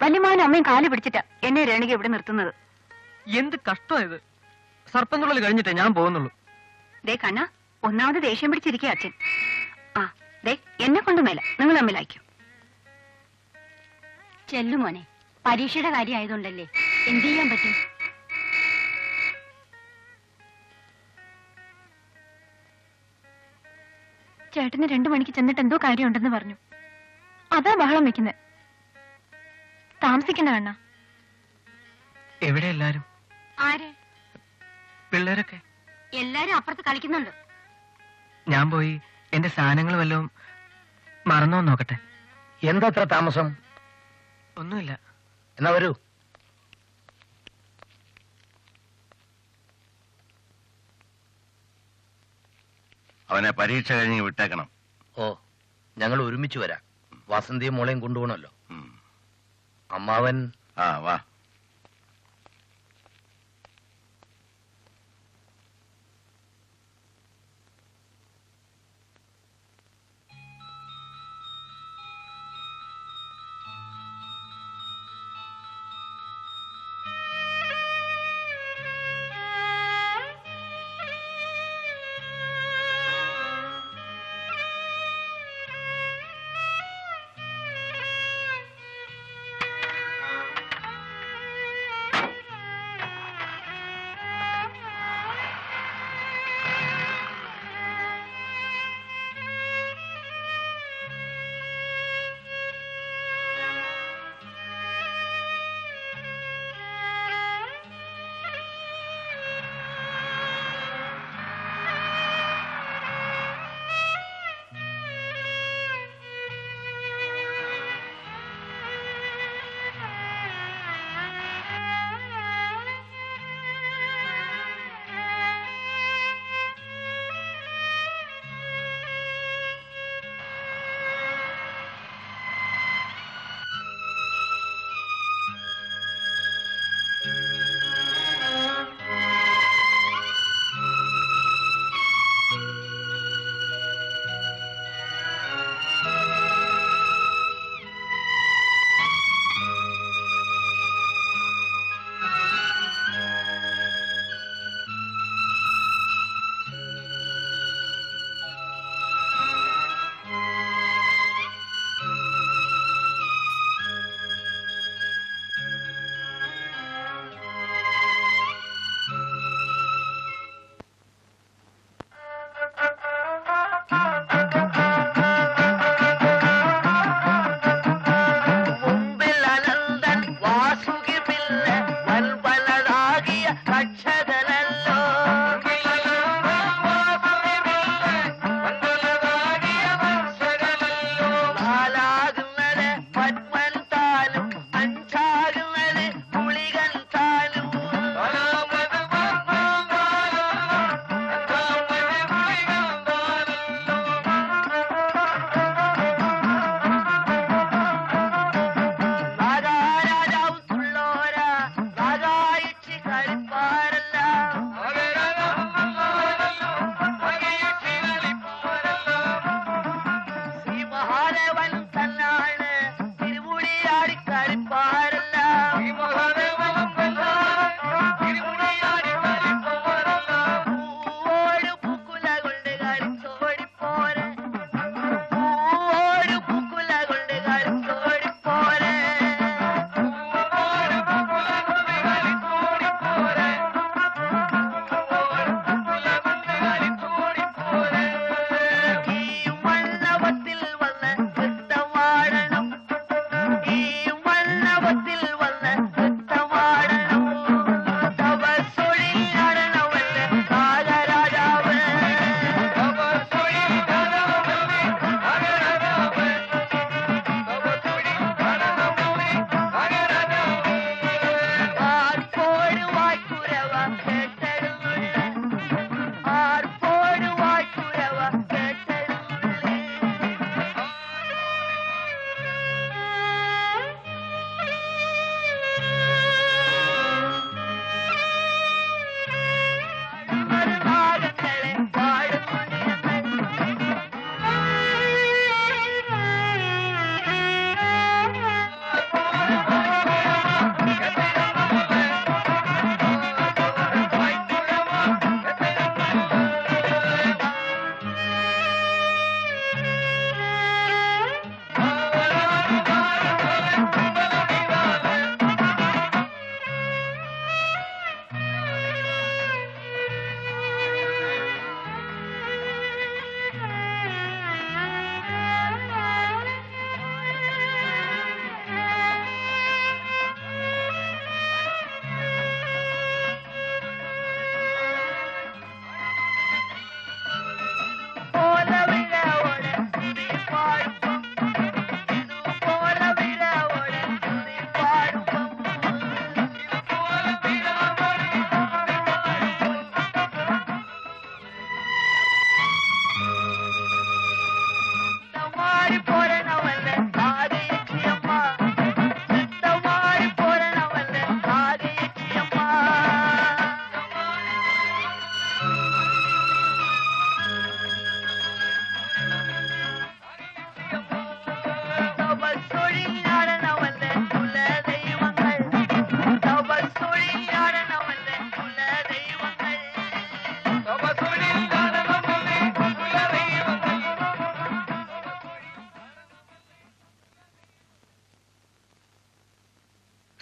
വല്യമാവനും അമ്മയും കാല് പിടിച്ചിട്ടാ എന്നെ രേണിക ഇവിടെ നിർത്തുന്നത്. എന്ത് കഷ്ടമാ ഇത്. സർപ്പന്തുള്ളൽ കഴിഞ്ഞിട്ടേ ഞാൻ പോകുന്നുള്ളൂ. ദേ കണ്ണാ, ഒന്നാമത് ദേഷ്യം പിടിച്ചിരിക്കുക അച്ഛൻ. ആ ദേ, എന്നെ കൊണ്ട് മേല, നിങ്ങൾ തമ്മിലായിരിക്കും. ചെല്ലു മോനെ, പരീക്ഷയുടെ കാര്യം ആയതുകൊണ്ടല്ലേ. എന്ത് ചെയ്യാൻ പറ്റും? ചേട്ടന് 2 മണിക്ക് ചെന്നിട്ട് എന്തോ കാര്യമുണ്ടെന്ന് പറഞ്ഞു. അതാ ബഹളം വെക്കുന്നത്. താമസിക്കണ്ട കണ്ണ. എവിടെ എല്ലാരും? ആര്? പിള്ളേരൊക്കെ എല്ലാരും അപ്പുറത്ത് കളിക്കുന്നുണ്ട്. ഞാൻ പോയി എന്റെ സാധനങ്ങൾ വല്ലതും മറന്നോ നോക്കട്ടെ. എന്താ അത്ര താമസം? ഒന്നുമില്ല. എന്നാ വരൂ. അവനെ പരീക്ഷ കഴിഞ്ഞ് വിട്ടേക്കണം. ഓ, ഞങ്ങൾ ഒരുമിച്ച് വരാം. വസന്തിയും മോളെയും കൊണ്ടുപോകണമല്ലോ. അമ്മാവൻ. ആ വാ.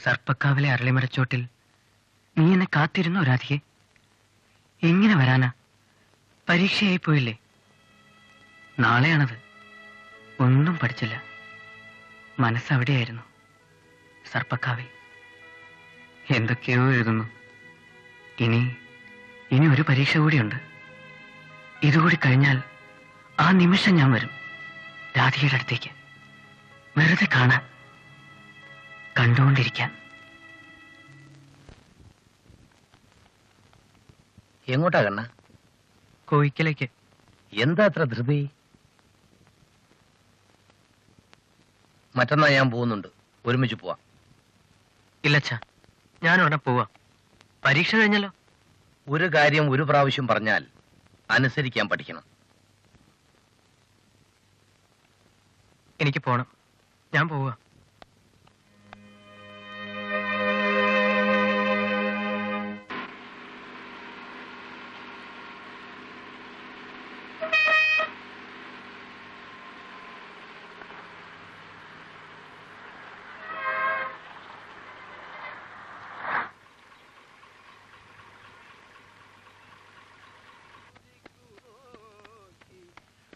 സർപ്പക്കാവിലെ അരളിമരച്ചോട്ടിൽ നീ എന്നെ കാത്തിരുന്നോ രാധികെ? എങ്ങനെ വരാനാ? പരീക്ഷയായി പോയില്ലേ? നാളെയാണത്. ഒന്നും പഠിച്ചില്ല. മനസ്സവിടെയായിരുന്നു, സർപ്പക്കാവിൽ. എന്തൊക്കെയോ എഴുതുന്നു. ഇനി ഒരു പരീക്ഷ കൂടിയുണ്ട്. ഇതുകൂടി കഴിഞ്ഞാൽ ആ നിമിഷം ഞാൻ വരും രാധികയുടെ അടുത്തേക്ക്. വെറുതെ കാണാൻ, കണ്ടുകൊണ്ടിരിക്കാൻ. എങ്ങോട്ടാ കണ്ണ? കോയിക്കലേക്ക്. എന്താ അത്ര ധൃതി? മറ്റന്നാ ഞാൻ പോകുന്നുണ്ട്, ഒരുമിച്ച് പോവാം. ഇല്ലച്ചാ, ഞാൻ ഉടനെ പോവാ. പരീക്ഷ കഴിഞ്ഞല്ലോ. ഒരു കാര്യം ഒരു പ്രാവശ്യം പറഞ്ഞാൽ അനുസരിക്കാൻ പഠിക്കണം. എനിക്ക് പോണം. ഞാൻ പോവാ.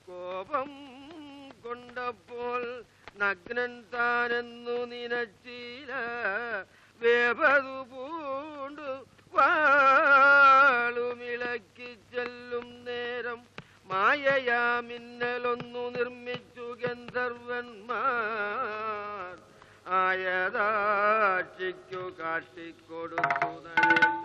കോപം കൊണ്ടപ്പോൾ നഗ്നൻ താനെന്നു നിനച്ചില വേപതു പൂണ്ടു വാളുമിളക്കി ചെല്ലും നേരം മായയാ മിന്നലൊന്നു നിർമ്മിച്ചു ഗന്ധർവന്മാർ ആയതാക്ഷിക്കു കാട്ടിക്കൊടുത്തു നരേന്ദ്രൻ.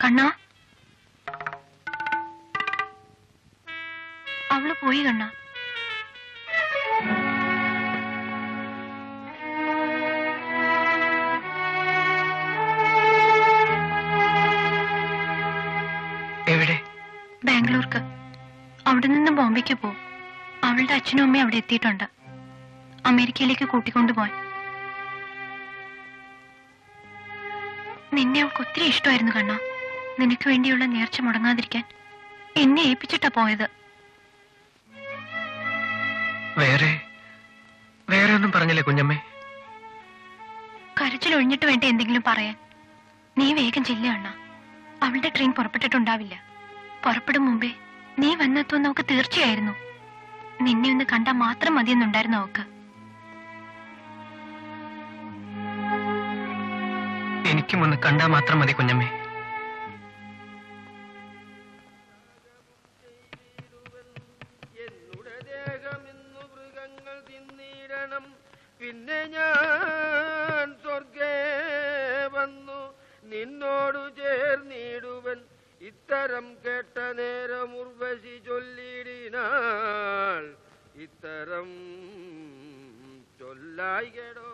കണ്ണാ, അവള് പോയി കണ്ണാ. എവിടെ? ബാംഗ്ലൂർക്ക്. അവിടെ നിന്ന് ബോംബെക്ക് പോവും. അവളുടെ അച്ഛനും അമ്മയും അവിടെ എത്തിയിട്ടുണ്ട്. അമേരിക്കയിലേക്ക് കൂട്ടിക്കൊണ്ടുപോവാൻ. നിന്നെ അവൾക്ക് ഒത്തിരി ഇഷ്ടമായിരുന്നു കണ്ണാ. നിനക്ക് വേണ്ടിയുള്ള നേർച്ച മുടങ്ങാതിരിക്കാൻ എന്നെ ഏൽപ്പിച്ചിട്ടാ പോയത്. വേറെ ഒന്നും പറഞ്ഞില്ലേ കുഞ്ഞമ്മേ? കരച്ചിലൊഴിഞ്ഞിട്ട് വേണ്ട എന്തെങ്കിലും പറയാൻ. നീ വേഗം ചെല്ല് കണ്ണാ. അവളുടെ ട്രെയിൻ പുറപ്പെട്ടിട്ടുണ്ടാവില്ല. പുറപ്പെടും മുമ്പേ നീ വന്നെത്തുമെന്ന് നമുക്ക് തീർച്ചയായിരുന്നു. നിന്നെ ഒന്ന് കണ്ടാൽ മാത്രം മതിയെന്നുണ്ടായിരുന്നു അവക്ക്. എനിക്കും ഒന്ന് കണ്ടാ മാത്രം മതി കുഞ്ഞമ്മേ. എന്നുടെ ദേഹം ഇന്നു മൃഗങ്ങൾ തിന്നിടണം. പിന്നെ ഞാൻ സ്വർഗേ വന്നു നിന്നോടു ചേർന്നിടുവൻ. ഇത്തരം കേട്ട നേരം ഉർവശി ചൊല്ലിടിനാൾ ഇത്തരം ചൊല്ലായികടോ.